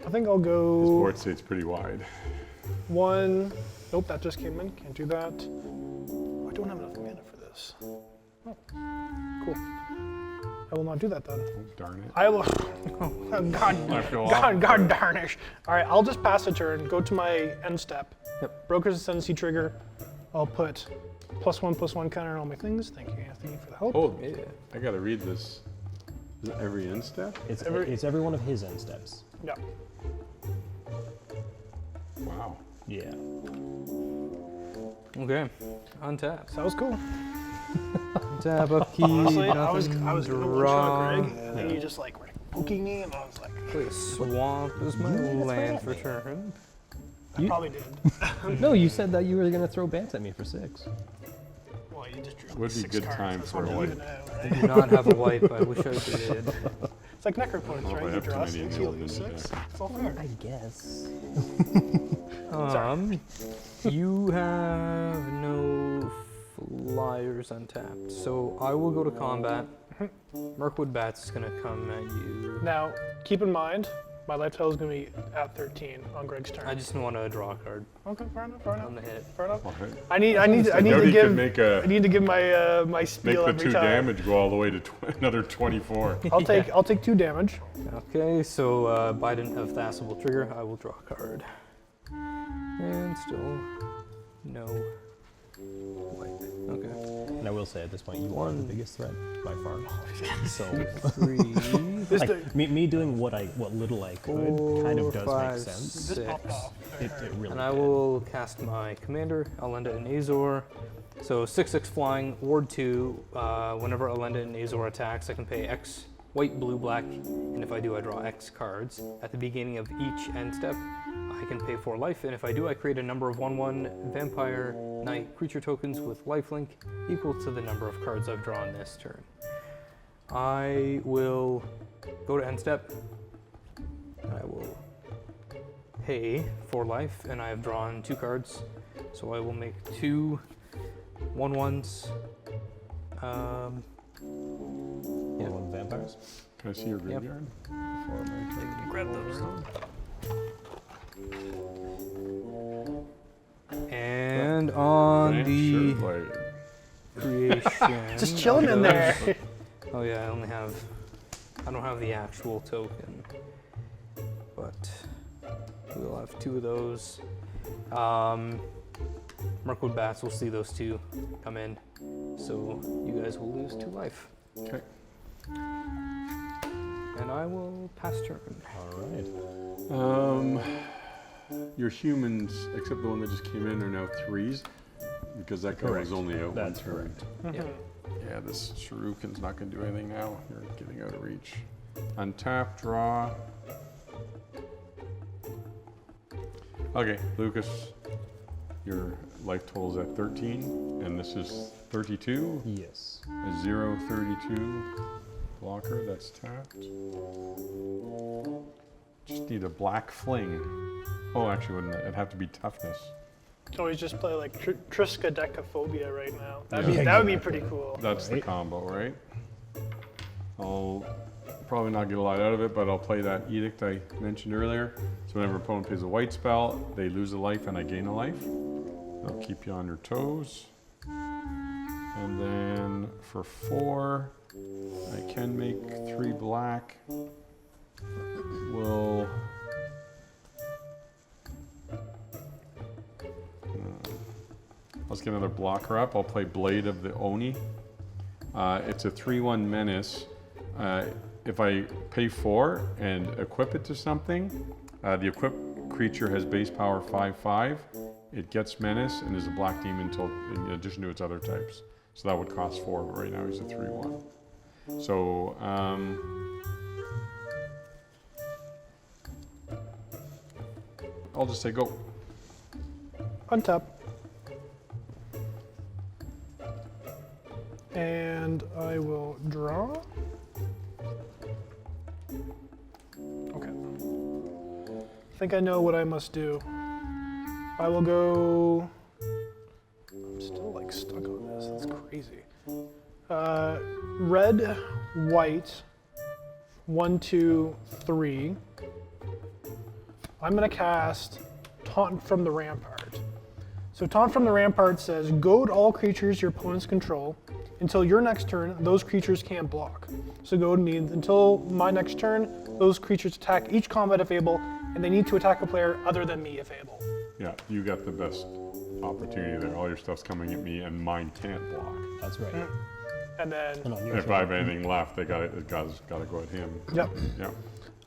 [SPEAKER 3] I think I'll
[SPEAKER 1] This
[SPEAKER 3] go
[SPEAKER 1] board state's pretty wide.
[SPEAKER 3] 1. Nope, that just came in. Can't do that. Oh, I don't have enough mana for this. Oh, cool. I will not do that then.
[SPEAKER 1] Oh, darn it.
[SPEAKER 3] I will.
[SPEAKER 1] I feel
[SPEAKER 3] God darnish. All right, I'll just pass a turn. Go to my end step.
[SPEAKER 4] Yep.
[SPEAKER 3] Broker's Ascendancy trigger. I'll put +1/+1 counter on all my things. Thank you, Anthony, for the help.
[SPEAKER 1] Oh,
[SPEAKER 4] Yeah.
[SPEAKER 1] I gotta read this. Is it every end step?
[SPEAKER 2] It's
[SPEAKER 3] Every-
[SPEAKER 2] every one of his end steps.
[SPEAKER 3] Yeah.
[SPEAKER 1] Wow.
[SPEAKER 2] Yeah.
[SPEAKER 4] Okay. Untap.
[SPEAKER 3] So that was cool.
[SPEAKER 4] Tap upkeep.
[SPEAKER 3] Honestly, I was
[SPEAKER 4] nothing,
[SPEAKER 3] gonna
[SPEAKER 4] draw.
[SPEAKER 3] one-shot Greg, and then you just like were poking me, and I was like,
[SPEAKER 4] Play a swamp as my land for turn.
[SPEAKER 3] I probably did.
[SPEAKER 2] No, you said that you were gonna throw bants at me for 6.
[SPEAKER 3] Well, you just drew like
[SPEAKER 1] Would be
[SPEAKER 3] 6
[SPEAKER 1] good
[SPEAKER 3] cards.
[SPEAKER 1] time
[SPEAKER 3] That's
[SPEAKER 1] for
[SPEAKER 3] hard
[SPEAKER 1] a
[SPEAKER 3] to
[SPEAKER 1] wipe.
[SPEAKER 3] even out,
[SPEAKER 4] I
[SPEAKER 3] right?
[SPEAKER 4] do not have a wipe. I wish I did.
[SPEAKER 3] It's like Necropoints,
[SPEAKER 1] Well, if I
[SPEAKER 3] right? You
[SPEAKER 1] have too
[SPEAKER 3] draw
[SPEAKER 1] many
[SPEAKER 3] 6, you
[SPEAKER 1] nailed
[SPEAKER 3] lose
[SPEAKER 1] into
[SPEAKER 3] 6.
[SPEAKER 1] that.
[SPEAKER 3] It's all fair.
[SPEAKER 2] I guess.
[SPEAKER 4] You have no flyers untapped, so I will go to combat. Mirkwood Bats is gonna come at you.
[SPEAKER 3] Now, keep in mind, my life total is going to be at 13 on Greg's turn.
[SPEAKER 4] I just want to draw a card
[SPEAKER 3] Okay, fair enough, fair
[SPEAKER 4] on
[SPEAKER 3] enough.
[SPEAKER 4] the hit.
[SPEAKER 3] Fair enough.
[SPEAKER 1] All right.
[SPEAKER 3] I need to
[SPEAKER 1] Jody
[SPEAKER 3] give
[SPEAKER 1] could make
[SPEAKER 3] my
[SPEAKER 1] make
[SPEAKER 3] spiel
[SPEAKER 1] the
[SPEAKER 3] every
[SPEAKER 1] 2
[SPEAKER 3] time.
[SPEAKER 1] damage go all the way to another 24.
[SPEAKER 3] I'll take 2 damage.
[SPEAKER 4] Okay, so Biden of Thasable trigger. I will draw a card, and still no wipe. Okay.
[SPEAKER 2] And I will say at this point, you are the biggest threat by far. So,
[SPEAKER 4] 3.
[SPEAKER 3] This
[SPEAKER 2] like, me doing what little I could kind of does
[SPEAKER 4] Four,
[SPEAKER 2] make
[SPEAKER 4] five,
[SPEAKER 2] sense.
[SPEAKER 3] just popped off.
[SPEAKER 2] It really
[SPEAKER 4] And I
[SPEAKER 2] did.
[SPEAKER 4] will cast my commander, Alenda and Azor. So 6/6 flying, ward 2. Whenever Alenda and Azor attacks, I can pay X white, blue, black, and if I do, I draw X cards. At the beginning of each end step, I can pay 4 life, and if I do, I create a number of 1/1 vampire knight creature tokens with lifelink equal to the number of cards I've drawn this turn. I will go to end step, and I will pay 4 life, and I have drawn 2 cards, so I will make 2 1/1s. Yeah.
[SPEAKER 2] One vampires.
[SPEAKER 1] Can I see your graveyard? Before my turn?
[SPEAKER 4] Grab those. And on
[SPEAKER 1] Right?
[SPEAKER 4] the
[SPEAKER 1] Sure, like,
[SPEAKER 4] creation.
[SPEAKER 3] Just chilling
[SPEAKER 4] of
[SPEAKER 3] in there.
[SPEAKER 4] those- Oh yeah, I don't have the actual token, but we'll have 2 of those. Mirkwood Bats will see those 2 come in, so you guys will lose 2 life.
[SPEAKER 1] okay.
[SPEAKER 4] And I will pass turn.
[SPEAKER 2] All right.
[SPEAKER 1] Your humans, except the one that just came in, are now 3s because that guy was
[SPEAKER 2] Correct.
[SPEAKER 1] only out
[SPEAKER 2] That's
[SPEAKER 1] one turn.
[SPEAKER 4] Yeah.
[SPEAKER 1] Yeah, this Shuriken's not going to do anything now. You're getting out of reach. Untap, draw. Okay, Lucas, your life total's at 13, and this is 32.
[SPEAKER 2] Yes.
[SPEAKER 1] A 0/32 blocker, that's tapped. Just need a black fling. Oh, actually, wouldn't it? It'd have to be toughness.
[SPEAKER 3] Always just play like Triskaidekaphobia right now. That
[SPEAKER 1] Yeah.
[SPEAKER 3] would be pretty cool.
[SPEAKER 1] That's the
[SPEAKER 2] Right.
[SPEAKER 1] combo, right? I'll probably not get a lot out of it, but I'll play that edict I mentioned earlier. So whenever opponent plays a white spell, they lose a life and I gain a life. That'll keep you on your toes. And then for 4, I can make 3 black. We'll let's get another blocker up. I'll play Blade of the Oni. It's a 3/1 menace. if I pay 4 and equip it to something, the equipped creature has base power 5/5. It gets menace and is a black demon in addition to its other types. So that would cost 4, but right now he's a 3/1. So I'll just say go.
[SPEAKER 3] Untap. And I will draw. Okay. I think I know what I must do. I will go. I'm still like stuck on this. That's crazy. Red, white. 1, 2, 3. I'm gonna cast Taunt from the Rampart. So Taunt from the Rampart says, goad all creatures your opponents control. Until your next turn, those creatures can't block. So goad means until my next turn, those creatures attack each combat if able, and they need to attack a player other than me if able.
[SPEAKER 1] Yeah, you got the best opportunity there. All your stuff's coming at me, and mine can't block.
[SPEAKER 2] That's right.
[SPEAKER 3] And then,
[SPEAKER 2] And on your
[SPEAKER 1] If I have anything left, it gotta go at him.
[SPEAKER 3] yep.
[SPEAKER 1] Yeah.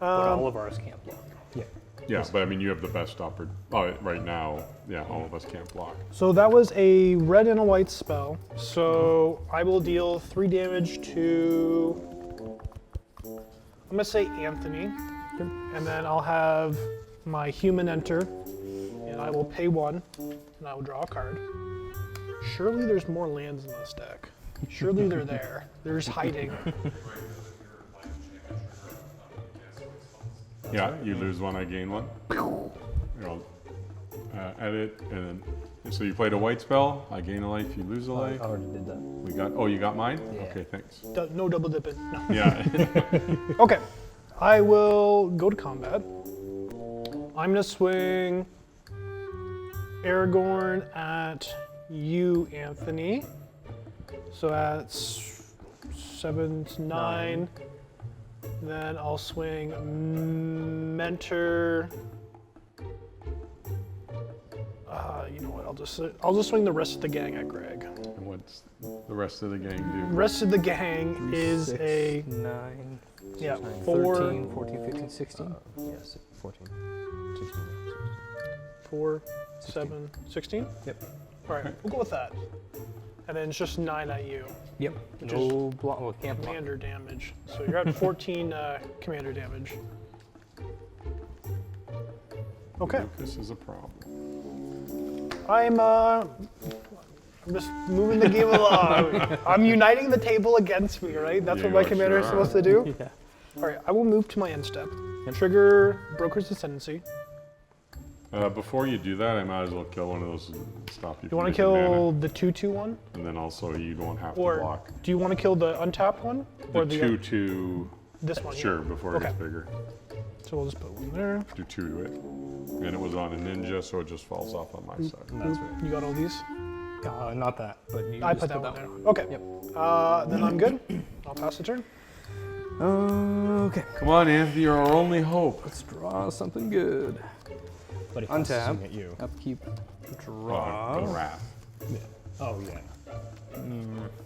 [SPEAKER 4] But all of ours can't block.
[SPEAKER 2] Yeah.
[SPEAKER 1] Yeah, but I mean, you have the best right now. Yeah, all of us can't block.
[SPEAKER 3] So that was a red and a white spell. So I will deal 3 damage to, I'm gonna say Anthony. And then I'll have my human enter, and I will pay 1, and I will draw a card. Surely there's more lands in this deck. Surely they're there. They're just hiding.
[SPEAKER 1] Yeah, you lose 1, I gain 1. I'll edit, and then so you played a white spell. I gain a life, you lose a
[SPEAKER 2] I
[SPEAKER 1] life.
[SPEAKER 2] already did that.
[SPEAKER 1] We got. Oh, you got mine.
[SPEAKER 2] Yeah.
[SPEAKER 1] Okay, thanks.
[SPEAKER 3] No double dipping. No.
[SPEAKER 1] Yeah.
[SPEAKER 3] Okay. I will go to combat. I'm gonna swing Aragorn at you, Anthony. So that's 7 to 9. Then I'll swing Mentor. You know what? I'll just swing the rest of the gang at Greg.
[SPEAKER 1] And what's the rest of the gang do?
[SPEAKER 3] The rest of the gang is
[SPEAKER 4] 6,
[SPEAKER 3] a
[SPEAKER 4] 9,
[SPEAKER 3] yeah
[SPEAKER 4] 13,
[SPEAKER 3] 4,
[SPEAKER 4] 14, 15, 16.
[SPEAKER 2] Yes, 14, 16.
[SPEAKER 3] 4, 7, 16.
[SPEAKER 2] Yep.
[SPEAKER 3] All right, we'll go with that. And then it's just 9 at you.
[SPEAKER 4] Yep.
[SPEAKER 3] Which
[SPEAKER 4] No block. Well, can't block.
[SPEAKER 3] Commander damage. So you're at 14 commander damage. Okay.
[SPEAKER 1] This is a problem.
[SPEAKER 3] I'm just moving the game along. I'm uniting the table against me, right? That's what
[SPEAKER 1] You
[SPEAKER 3] my
[SPEAKER 1] sure
[SPEAKER 3] commander is
[SPEAKER 1] are.
[SPEAKER 3] supposed to do?
[SPEAKER 4] Yeah.
[SPEAKER 3] All right, I will move to my end step. Trigger Broker's Ascendancy.
[SPEAKER 1] Before you do that, I might as well kill one of those and stop you.
[SPEAKER 3] You want to
[SPEAKER 1] from making
[SPEAKER 3] kill
[SPEAKER 1] mana.
[SPEAKER 3] the 2/2 one?
[SPEAKER 1] And then also you don't have to
[SPEAKER 3] Or
[SPEAKER 1] block.
[SPEAKER 3] do you want to kill the untapped one?
[SPEAKER 1] The
[SPEAKER 3] Or the
[SPEAKER 1] 2/2.
[SPEAKER 3] this one?
[SPEAKER 1] Sure, before it
[SPEAKER 3] Okay.
[SPEAKER 1] gets bigger.
[SPEAKER 3] So we'll just put one there.
[SPEAKER 1] Do 2 to it. And it was on a ninja, so it just falls off on my side.
[SPEAKER 2] That's right.
[SPEAKER 3] You got all these?
[SPEAKER 4] Not that, but you
[SPEAKER 3] I
[SPEAKER 4] just
[SPEAKER 3] put that
[SPEAKER 4] did
[SPEAKER 3] one there. Okay.
[SPEAKER 4] Yep.
[SPEAKER 3] Then I'm good. I'll pass the turn.
[SPEAKER 4] Okay.
[SPEAKER 1] Come on, Anthony, you're our only hope.
[SPEAKER 4] Let's draw something good.
[SPEAKER 2] But he has to
[SPEAKER 4] Untap.
[SPEAKER 2] swing at you.
[SPEAKER 4] Upkeep.
[SPEAKER 1] The
[SPEAKER 4] Draw.
[SPEAKER 1] wrath.
[SPEAKER 2] Yeah. Oh, yeah.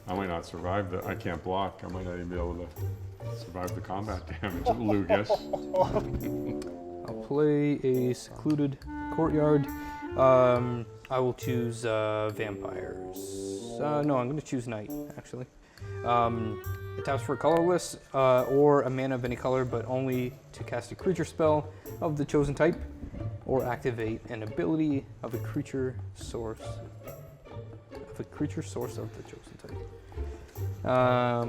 [SPEAKER 1] I might not survive the. I can't block. I might not even be able to survive the combat damage, Lucas.
[SPEAKER 4] I'll play a secluded courtyard. I will choose vampires. No, I'm going to choose knight, actually. It taps for colorless or a mana of any color, but only to cast a creature spell of the chosen type or activate an ability of a creature source of the chosen type. I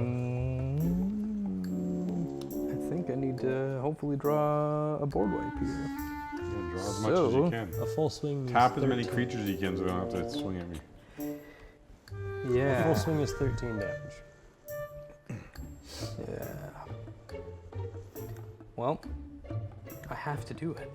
[SPEAKER 4] think I need to hopefully draw a board wipe here.
[SPEAKER 1] Yeah, draw as much as you can.
[SPEAKER 2] A full swing is
[SPEAKER 1] Tap as many
[SPEAKER 2] 13.
[SPEAKER 1] creatures as you can so they don't have to swing at me.
[SPEAKER 2] A
[SPEAKER 4] Yeah.
[SPEAKER 2] full swing is 13 damage.
[SPEAKER 4] Yeah. Well, I have to do it.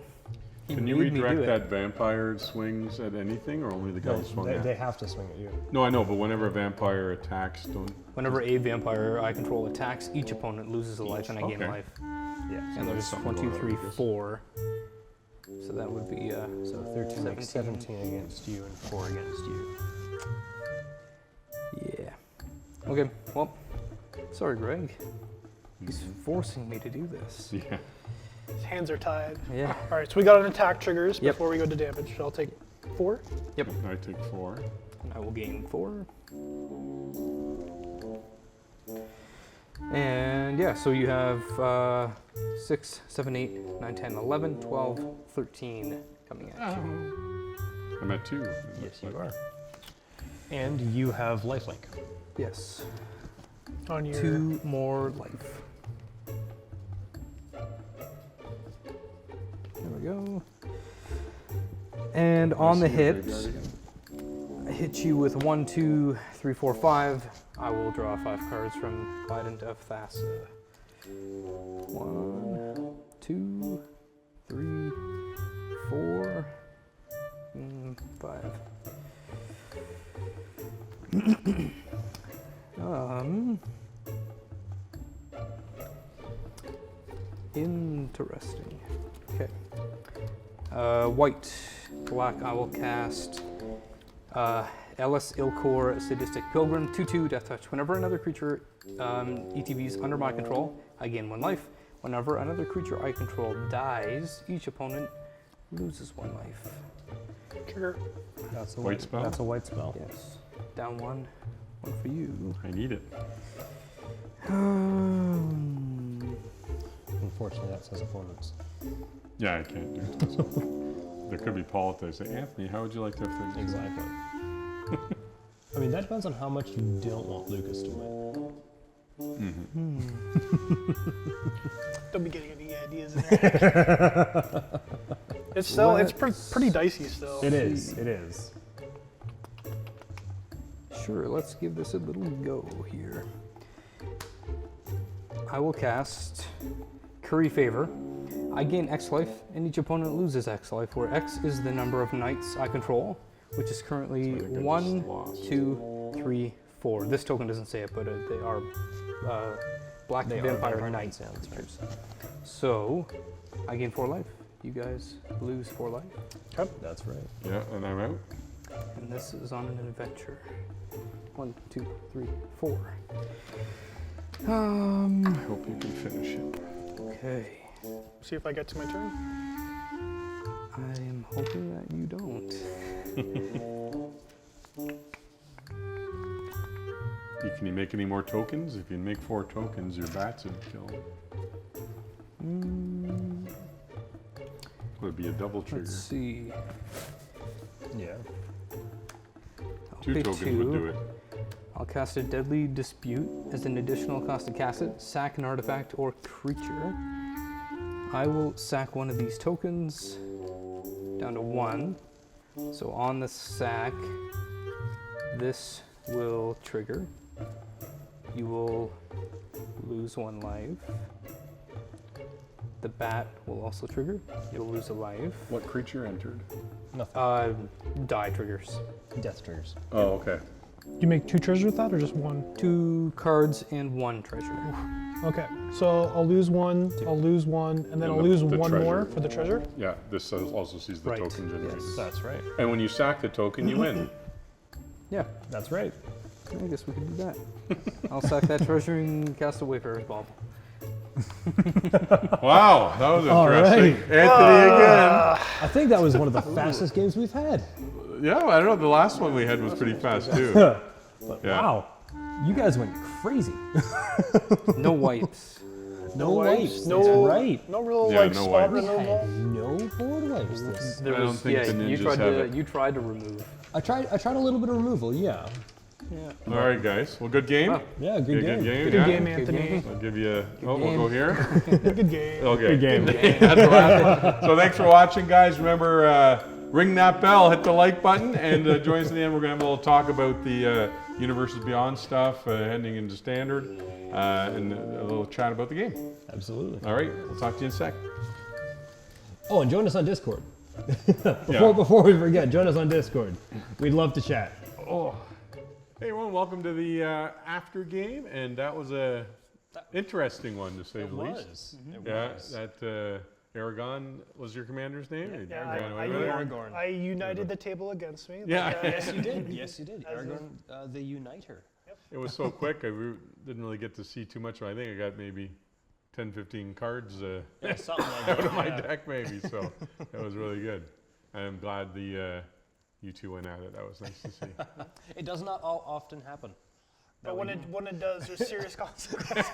[SPEAKER 4] He
[SPEAKER 1] Can you
[SPEAKER 4] made me do
[SPEAKER 1] redirect
[SPEAKER 4] it.
[SPEAKER 1] that vampire swings at anything, or only the guy
[SPEAKER 2] No,
[SPEAKER 1] who swung
[SPEAKER 2] they,
[SPEAKER 1] at?
[SPEAKER 2] they have to swing at you.
[SPEAKER 1] No, I know, but whenever a vampire attacks, don't.
[SPEAKER 4] Whenever a vampire I control attacks, each opponent loses a life and I gain
[SPEAKER 1] Okay.
[SPEAKER 4] life.
[SPEAKER 2] Yeah.
[SPEAKER 4] And there's
[SPEAKER 1] something
[SPEAKER 4] 1, 2,
[SPEAKER 1] going on
[SPEAKER 4] 3,
[SPEAKER 1] with this.
[SPEAKER 4] 4. So that would be
[SPEAKER 2] So 13 makes 17 against you and 4 against you.
[SPEAKER 4] yeah. Okay. Well, sorry, Greg. He's forcing me to do this.
[SPEAKER 1] Yeah.
[SPEAKER 3] His hands are tied.
[SPEAKER 4] Yeah.
[SPEAKER 3] All right, so we got an attack triggers
[SPEAKER 4] Yep.
[SPEAKER 3] before we go to damage. I'll take 4.
[SPEAKER 4] Yep.
[SPEAKER 1] I take 4.
[SPEAKER 4] And I will gain 4. And yeah, so you have 6, 7, 8, 9, 10, 11, 12, 13 coming at you.
[SPEAKER 1] I'm at 2.
[SPEAKER 2] Yes, you are. And you have lifelink.
[SPEAKER 4] Yes.
[SPEAKER 3] On your
[SPEAKER 4] 2 more life. There we go. And on the hit, I hit you with 1, 2, 3, 4, 5. I will draw 5 cards from Bident of Thassa. 1, 2, 3, 4, 5. Interesting. Okay. White, black. I will cast Ellis Ilkor, Sadistic Pilgrim, 2/2 Death Touch. Whenever another creature ETBs under my control, I gain 1 life. Whenever another creature I control dies, each opponent loses 1 life.
[SPEAKER 3] trigger.
[SPEAKER 2] That's a
[SPEAKER 1] White spell?
[SPEAKER 2] That's a white spell.
[SPEAKER 4] Yes. Down 1. 1 for you.
[SPEAKER 1] I need it.
[SPEAKER 2] Unfortunately, that says opponents.
[SPEAKER 1] Yeah, I can't do it. So. There could be politics. Say, Anthony, how would you like to have things?
[SPEAKER 2] Exactly. I mean, that depends on how much you don't want Lucas to win.
[SPEAKER 3] Don't be getting any ideas in there. It's still, it's pretty dicey still.
[SPEAKER 2] It is. It is.
[SPEAKER 4] Sure, let's give this a little go here. I will cast Curry Favor. I gain X life, and each opponent loses X life, where X is the number of knights I control, which is currently
[SPEAKER 1] So I think I
[SPEAKER 4] 1,
[SPEAKER 1] just lost.
[SPEAKER 4] 2, 3, 4. This token doesn't say it, but they are black
[SPEAKER 2] They are
[SPEAKER 4] vampire
[SPEAKER 2] vampire
[SPEAKER 4] knights.
[SPEAKER 2] knights, yeah, that's
[SPEAKER 4] creatures. So, I gain 4 life. You guys lose 4 life.
[SPEAKER 2] That's right.
[SPEAKER 1] Yeah, and I'm out.
[SPEAKER 4] And this is on an adventure. 1, 2, 3, 4.
[SPEAKER 1] I hope you can finish it.
[SPEAKER 4] Okay.
[SPEAKER 3] See if I get to my turn.
[SPEAKER 4] I am hoping that you don't.
[SPEAKER 1] Can you make any more tokens? If you make 4 tokens, your bats would kill. Would be a double trigger.
[SPEAKER 4] Let's see.
[SPEAKER 2] Yeah.
[SPEAKER 4] I'll
[SPEAKER 1] 2
[SPEAKER 4] pay
[SPEAKER 1] tokens
[SPEAKER 4] 2.
[SPEAKER 1] would do it.
[SPEAKER 4] I'll cast a Deadly Dispute as an additional cost to cast it. Sack an artifact or creature. I will sack one of these tokens down to 1. So on the sack, this will trigger. You will lose 1 life. The bat will also trigger. You'll lose a life.
[SPEAKER 1] What creature entered?
[SPEAKER 2] Nothing.
[SPEAKER 4] Die triggers.
[SPEAKER 2] Death triggers.
[SPEAKER 1] Oh, okay.
[SPEAKER 3] You make 2 treasures with that, or just 1?
[SPEAKER 4] 2 cards and 1 treasure.
[SPEAKER 3] Okay, so I'll lose 1, I'll lose 1, and then
[SPEAKER 1] And
[SPEAKER 3] I'll
[SPEAKER 1] the
[SPEAKER 3] lose 1
[SPEAKER 1] treasure.
[SPEAKER 3] more for the treasure.
[SPEAKER 1] Yeah, this also sees the
[SPEAKER 4] Right.
[SPEAKER 1] token generated.
[SPEAKER 4] Yes.
[SPEAKER 2] That's right.
[SPEAKER 1] And when you sack the token, you win.
[SPEAKER 4] Yeah,
[SPEAKER 2] That's right.
[SPEAKER 4] I guess we could do that. I'll sack that treasure and cast a Wayfarer's Bauble.
[SPEAKER 1] Wow, that was
[SPEAKER 2] All
[SPEAKER 1] interesting.
[SPEAKER 2] right.
[SPEAKER 1] Anthony again.
[SPEAKER 2] I think that was one of the fastest games we've had.
[SPEAKER 1] Yeah, I don't know. The last one we had was pretty fast too.
[SPEAKER 2] But
[SPEAKER 1] Yeah.
[SPEAKER 2] wow, you guys went crazy.
[SPEAKER 4] No wipes.
[SPEAKER 2] No wipes.
[SPEAKER 3] no,
[SPEAKER 2] That's right.
[SPEAKER 3] no real
[SPEAKER 1] Yeah,
[SPEAKER 3] like
[SPEAKER 1] no
[SPEAKER 3] spot
[SPEAKER 1] wipes.
[SPEAKER 2] We
[SPEAKER 3] removal.
[SPEAKER 2] had no board wipes. This.
[SPEAKER 4] There
[SPEAKER 1] I don't
[SPEAKER 4] was,
[SPEAKER 1] think
[SPEAKER 4] yeah,
[SPEAKER 1] the
[SPEAKER 4] you
[SPEAKER 1] ninjas
[SPEAKER 4] tried
[SPEAKER 1] have
[SPEAKER 4] to
[SPEAKER 1] it.
[SPEAKER 4] you tried to remove.
[SPEAKER 2] I tried a little bit of removal. Yeah.
[SPEAKER 4] Yeah.
[SPEAKER 1] All right, guys. Well, good game.
[SPEAKER 4] Oh.
[SPEAKER 2] Yeah. Good
[SPEAKER 1] Yeah,
[SPEAKER 2] game.
[SPEAKER 1] good game.
[SPEAKER 3] Good
[SPEAKER 1] yeah.
[SPEAKER 3] game, Anthony.
[SPEAKER 1] I'll give you. We'll
[SPEAKER 4] game.
[SPEAKER 1] go here.
[SPEAKER 3] Good game.
[SPEAKER 1] Okay.
[SPEAKER 2] Good game.
[SPEAKER 1] That's what happened. So thanks for watching, guys. Remember, ring that bell, hit the like button, and join us in the end. We're going to have a little talk about the Universes Beyond stuff, heading into Standard, and a little chat about the game.
[SPEAKER 2] Absolutely.
[SPEAKER 1] All right. We'll talk to you in a sec.
[SPEAKER 2] Oh, and join us on Discord.
[SPEAKER 1] Yeah.
[SPEAKER 2] Before we forget, join us on Discord. We'd love to chat.
[SPEAKER 1] Oh. Hey everyone, welcome to the after game, and that was a interesting one to say the least. Yeah, that Aragon was your commander's name. Or
[SPEAKER 3] Yeah,
[SPEAKER 1] ran away with it?
[SPEAKER 2] Aragorn.
[SPEAKER 3] I united the table against me.
[SPEAKER 1] Yeah.
[SPEAKER 2] Yes, you did. Yes, you did.
[SPEAKER 3] As
[SPEAKER 2] Aragorn, the Uniter.
[SPEAKER 1] It was so quick. I didn't really get to see too much. I think I got maybe 10, 15 cards
[SPEAKER 2] Yeah, something like
[SPEAKER 1] out
[SPEAKER 2] that.
[SPEAKER 1] of my
[SPEAKER 2] yeah.
[SPEAKER 1] deck maybe. So it was really good. I'm glad you two went at it. That was nice to see.
[SPEAKER 2] It does not often happen.
[SPEAKER 3] But when it does, there's serious consequences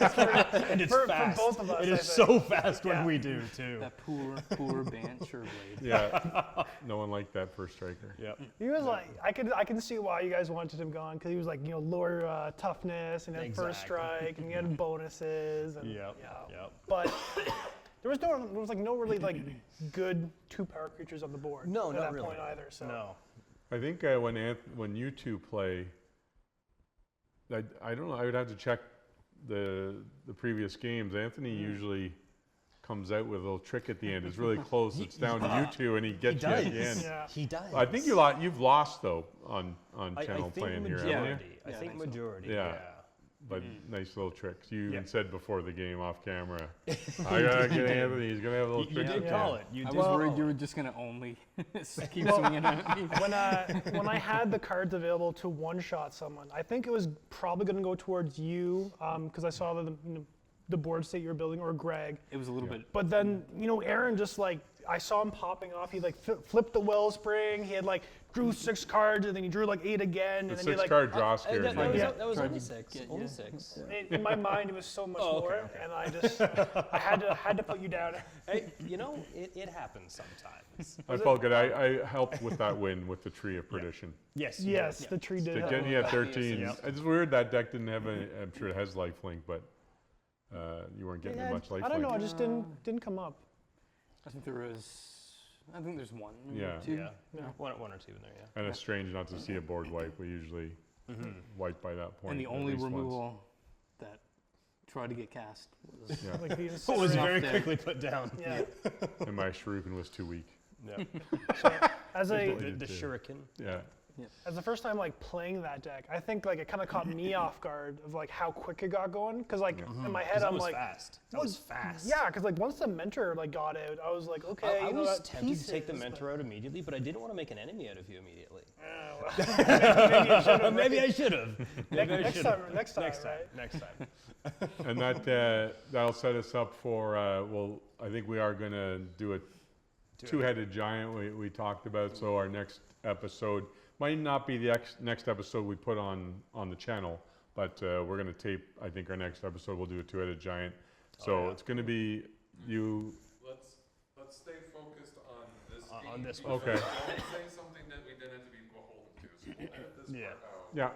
[SPEAKER 2] And it's
[SPEAKER 3] for
[SPEAKER 2] fast.
[SPEAKER 3] both of us.
[SPEAKER 2] It
[SPEAKER 3] I
[SPEAKER 2] is
[SPEAKER 3] think.
[SPEAKER 2] so fast when
[SPEAKER 3] Yeah.
[SPEAKER 2] we do too.
[SPEAKER 4] That poor Banter blade.
[SPEAKER 1] Yeah, no one liked that first striker.
[SPEAKER 2] Yep.
[SPEAKER 3] He was like, I can see why you guys wanted him gone because he was like, lower toughness and he had first
[SPEAKER 2] Exactly.
[SPEAKER 3] strike and he had bonuses. And,
[SPEAKER 2] Yep.
[SPEAKER 3] yeah.
[SPEAKER 2] Yep.
[SPEAKER 3] But there was no really like good 2 power creatures on the board.
[SPEAKER 2] No,
[SPEAKER 3] at
[SPEAKER 2] not
[SPEAKER 3] that
[SPEAKER 2] really.
[SPEAKER 3] point either. So
[SPEAKER 2] No.
[SPEAKER 1] I think when you two play, I don't know. I would have to check the previous games. Anthony usually comes out with a little trick at the end. It's really close. It's down to you two, and he gets you at the end.
[SPEAKER 3] Yeah.
[SPEAKER 2] He does.
[SPEAKER 1] I think you've lost though on
[SPEAKER 2] I
[SPEAKER 1] channel
[SPEAKER 2] think
[SPEAKER 1] playing here,
[SPEAKER 2] majority.
[SPEAKER 1] haven't you?
[SPEAKER 2] I
[SPEAKER 4] Yeah, I
[SPEAKER 2] think
[SPEAKER 4] think so.
[SPEAKER 2] majority.
[SPEAKER 1] Yeah.
[SPEAKER 2] Yeah.
[SPEAKER 1] But nice little tricks. You even
[SPEAKER 2] Yeah.
[SPEAKER 1] said before the game off camera, I gotta get Anthony. He's gonna have a little
[SPEAKER 2] You
[SPEAKER 1] trick.
[SPEAKER 2] did
[SPEAKER 1] at the
[SPEAKER 2] call
[SPEAKER 1] end."
[SPEAKER 2] it. You
[SPEAKER 4] I
[SPEAKER 2] did
[SPEAKER 4] was
[SPEAKER 2] call
[SPEAKER 4] worried you
[SPEAKER 2] it.
[SPEAKER 4] were just gonna only keep swinging at me.
[SPEAKER 3] when I had the cards available to one-shot someone, I think it was probably going to go towards you because I saw the board state you were building, or Greg.
[SPEAKER 4] It was a little bit.
[SPEAKER 3] But then, Aaron just like, I saw him popping off. He like flipped the wellspring. He had like drew 6 cards and then he drew like 8 again.
[SPEAKER 1] The
[SPEAKER 3] And then he like,
[SPEAKER 1] 6-card draw scared
[SPEAKER 2] That,
[SPEAKER 1] me.
[SPEAKER 2] that was,
[SPEAKER 3] Yeah.
[SPEAKER 2] that was
[SPEAKER 4] Tried
[SPEAKER 2] only
[SPEAKER 4] to
[SPEAKER 2] 6.
[SPEAKER 4] get
[SPEAKER 2] Only
[SPEAKER 4] you.
[SPEAKER 2] 6.
[SPEAKER 3] in my mind, it was so much
[SPEAKER 2] Oh, okay,
[SPEAKER 3] more.
[SPEAKER 2] okay.
[SPEAKER 3] And I had to put you down.
[SPEAKER 2] Hey, it happens sometimes.
[SPEAKER 1] I felt good. I helped with that win with the Tree of Perdition.
[SPEAKER 2] Yes. you
[SPEAKER 3] Yes,
[SPEAKER 2] did.
[SPEAKER 3] the tree did.
[SPEAKER 1] To
[SPEAKER 3] help.
[SPEAKER 1] get me at
[SPEAKER 4] Yes,
[SPEAKER 1] 13.
[SPEAKER 2] yep.
[SPEAKER 1] It's weird that deck didn't have any. I'm sure it has lifelink, but you weren't getting
[SPEAKER 3] Yeah,
[SPEAKER 1] much lifelink.
[SPEAKER 3] I don't know. I just didn't come up.
[SPEAKER 4] I think there's 1,
[SPEAKER 1] Yeah.
[SPEAKER 4] 2.
[SPEAKER 2] Yeah. One or two in there. Yeah.
[SPEAKER 1] And it's strange not to see a board wipe. We usually wipe by that point.
[SPEAKER 4] And the
[SPEAKER 1] at
[SPEAKER 4] only
[SPEAKER 1] least once.
[SPEAKER 4] removal that tried to get cast was
[SPEAKER 1] Yeah.
[SPEAKER 3] Like the
[SPEAKER 2] It was
[SPEAKER 3] incinerate.
[SPEAKER 2] very
[SPEAKER 4] there.
[SPEAKER 2] quickly put down.
[SPEAKER 3] Yeah.
[SPEAKER 1] And my Shuriken was too weak.
[SPEAKER 2] Yeah.
[SPEAKER 3] As
[SPEAKER 2] The,
[SPEAKER 3] a
[SPEAKER 2] the shuriken.
[SPEAKER 1] Yeah.
[SPEAKER 3] as the first time like playing that deck, I think like it kind of caught me off guard of like how quick it got going. Because like in my head,
[SPEAKER 2] That
[SPEAKER 3] I'm
[SPEAKER 2] was
[SPEAKER 3] like,
[SPEAKER 2] fast. That
[SPEAKER 3] well,
[SPEAKER 2] was fast.
[SPEAKER 3] yeah, because like once the mentor like got out, I was like, okay,
[SPEAKER 2] I
[SPEAKER 3] you know,
[SPEAKER 2] was
[SPEAKER 3] that
[SPEAKER 2] tempted to take the
[SPEAKER 3] pieces,
[SPEAKER 2] mentor out immediately, but I didn't want to make an enemy out of you immediately.
[SPEAKER 3] but- maybe you should have.
[SPEAKER 2] Maybe I should have.
[SPEAKER 3] Next time,
[SPEAKER 2] Next
[SPEAKER 3] right?
[SPEAKER 2] time. Next time.
[SPEAKER 1] And that'll set us up for, I think we are going to do a two-headed giant we talked about. So our next episode might not be the next episode we put on the channel, but we're going to tape, I think our next episode we'll do a two-headed giant. So it's going to be you.
[SPEAKER 5] Let's stay focused on this game.
[SPEAKER 2] On this one.
[SPEAKER 1] Okay.
[SPEAKER 5] Don't say something that we didn't have to be beholden to. So we'll edit this
[SPEAKER 2] Yeah.
[SPEAKER 5] part out.
[SPEAKER 1] Yeah.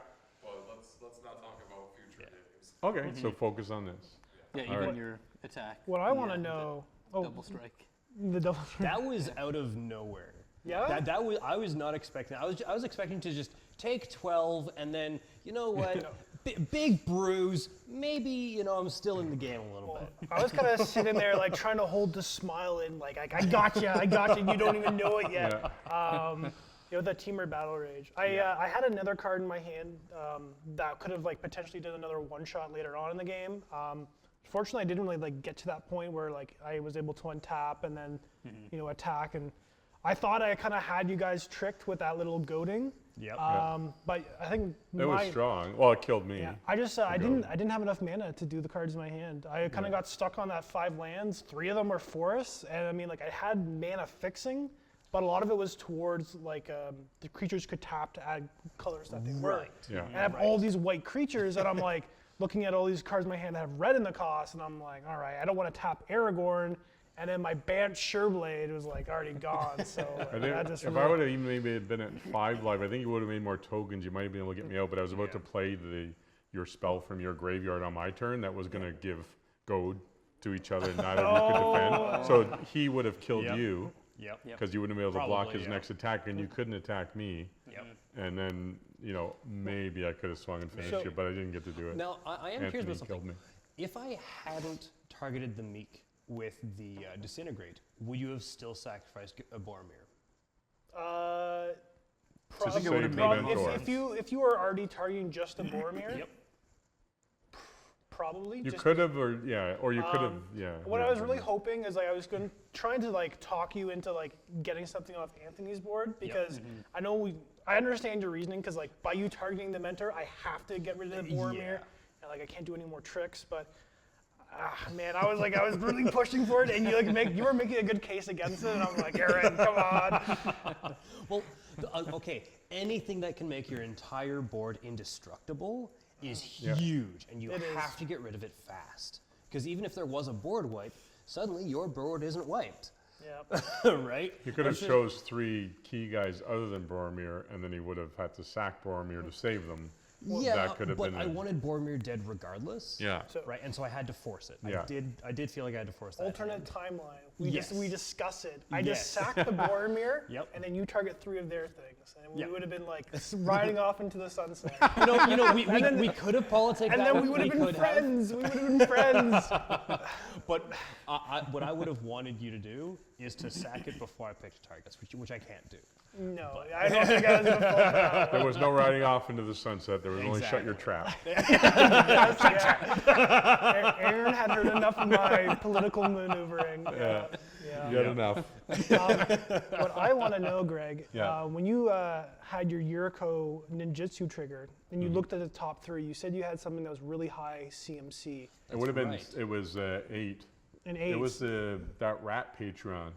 [SPEAKER 5] But let's not talk about future games.
[SPEAKER 1] Okay. So focus on this.
[SPEAKER 4] Yeah,
[SPEAKER 1] All
[SPEAKER 4] even
[SPEAKER 1] right.
[SPEAKER 4] your attack.
[SPEAKER 3] What I want to
[SPEAKER 4] the
[SPEAKER 3] know.
[SPEAKER 4] double strike.
[SPEAKER 3] The double.
[SPEAKER 2] That was out of nowhere.
[SPEAKER 3] Yeah?
[SPEAKER 2] That was I was not expecting. I was expecting to just take 12 and then you know what, big bruise. Maybe I'm still in the game a little bit.
[SPEAKER 3] I was kind of sitting there like trying to hold the smile in, like I got you, you don't even know it yet. The Teamer Battle Rage. I had another card in my hand that could have like potentially done another one shot later on in the game. Fortunately, I didn't really like get to that point where like I was able to untap and then attack, and I thought I kind of had you guys tricked with that little goading.
[SPEAKER 2] Yep.
[SPEAKER 3] But I think
[SPEAKER 1] It was strong. Well, it killed me.
[SPEAKER 3] yeah, I just I didn't have enough mana to do the cards in my hand. I kind of got stuck on that 5 lands. 3 of them were forests, and I mean like I had mana fixing, but a lot of it was towards like the creatures could tap to add colors that they were.
[SPEAKER 2] Right.
[SPEAKER 1] Yeah.
[SPEAKER 3] And I have all these white creatures, and I'm like looking at all these cards in my hand that have red in the cost, and I'm like, all right, I don't want to tap Aragorn. And then my Bant Sureblade was like already gone. So
[SPEAKER 1] I
[SPEAKER 3] that
[SPEAKER 1] think
[SPEAKER 3] just
[SPEAKER 1] if I would have even maybe been at 5 life, I think you would have made more tokens. You might have been able to get me out, but I was about to play your spell from your graveyard on my turn that was going to give goad to each other, and neither of you could defend. So he would have killed
[SPEAKER 2] Yep.
[SPEAKER 1] you
[SPEAKER 2] Yep.
[SPEAKER 1] because you wouldn't be able to block
[SPEAKER 2] Probably,
[SPEAKER 1] his
[SPEAKER 2] yeah.
[SPEAKER 1] next attack, and you couldn't attack me.
[SPEAKER 2] Yep.
[SPEAKER 1] And then maybe I could have swung and finished
[SPEAKER 3] So-
[SPEAKER 1] you, but I didn't get to do it.
[SPEAKER 2] Now I am
[SPEAKER 1] Anthony
[SPEAKER 2] curious about
[SPEAKER 1] killed
[SPEAKER 2] something.
[SPEAKER 1] me.
[SPEAKER 2] If I hadn't targeted the Meek with the disintegrate, would you have still sacrificed a Boromir?
[SPEAKER 1] To
[SPEAKER 3] probably,
[SPEAKER 1] save the
[SPEAKER 3] probably
[SPEAKER 1] mentor.
[SPEAKER 3] if you were already targeting just a Boromir,
[SPEAKER 2] Yep.
[SPEAKER 3] probably.
[SPEAKER 1] You
[SPEAKER 3] just
[SPEAKER 1] could have, or you could have,
[SPEAKER 3] What I was really hoping is like I was trying to like talk you into like getting something off Anthony's board because I understand your reasoning because like by you targeting the mentor I have to get rid of the Boromir
[SPEAKER 2] Yeah.
[SPEAKER 3] and like I can't do any more tricks, but Man, I was really pushing for it, and you were making a good case against it, and I'm like, Aaron, come on.
[SPEAKER 2] Well, okay, anything that can make your entire board indestructible is huge, and you have to get rid of it fast. Because even if there was a board wipe, suddenly your board isn't wiped.
[SPEAKER 3] Yeah.
[SPEAKER 2] Right?
[SPEAKER 1] He could have chose 3 key guys other than Boromir, and then he would have had to sack Boromir to save them. That could have
[SPEAKER 2] but
[SPEAKER 1] been
[SPEAKER 2] I wanted Boromir dead regardless.
[SPEAKER 1] Yeah.
[SPEAKER 2] Right, and so I had to force it.
[SPEAKER 1] Yeah.
[SPEAKER 2] I did feel like I had to force that.
[SPEAKER 3] Alternate timeline. We
[SPEAKER 2] Yes.
[SPEAKER 3] discuss it. I
[SPEAKER 2] Yes.
[SPEAKER 3] just sack the Boromir,
[SPEAKER 2] Yep.
[SPEAKER 3] and then you target 3 of their things, and we
[SPEAKER 2] Yep.
[SPEAKER 3] would have been like riding off into the sunset.
[SPEAKER 2] We could have politicking
[SPEAKER 3] And
[SPEAKER 2] that
[SPEAKER 3] then we would have been friends. We would have been friends.
[SPEAKER 2] But what I would have wanted you to do is to sack it before I picked targets, which I can't do.
[SPEAKER 3] No, I don't think I was going to pull it out.
[SPEAKER 1] There was no riding off into the sunset. There was only shut your
[SPEAKER 2] Exactly.
[SPEAKER 1] trap.
[SPEAKER 3] Aaron had heard enough of my political maneuvering.
[SPEAKER 1] Yeah.
[SPEAKER 3] Yeah.
[SPEAKER 1] You had enough.
[SPEAKER 3] What I want to know, Greg,
[SPEAKER 1] Yeah.
[SPEAKER 3] when you had your Yuriko ninjutsu triggered and
[SPEAKER 1] Mm-hmm.
[SPEAKER 3] you looked at the top 3, you said you had something that was really high CMC.
[SPEAKER 1] It would have been.
[SPEAKER 2] right.
[SPEAKER 1] It was 8.
[SPEAKER 3] An 8.
[SPEAKER 1] It was that rat Patreon.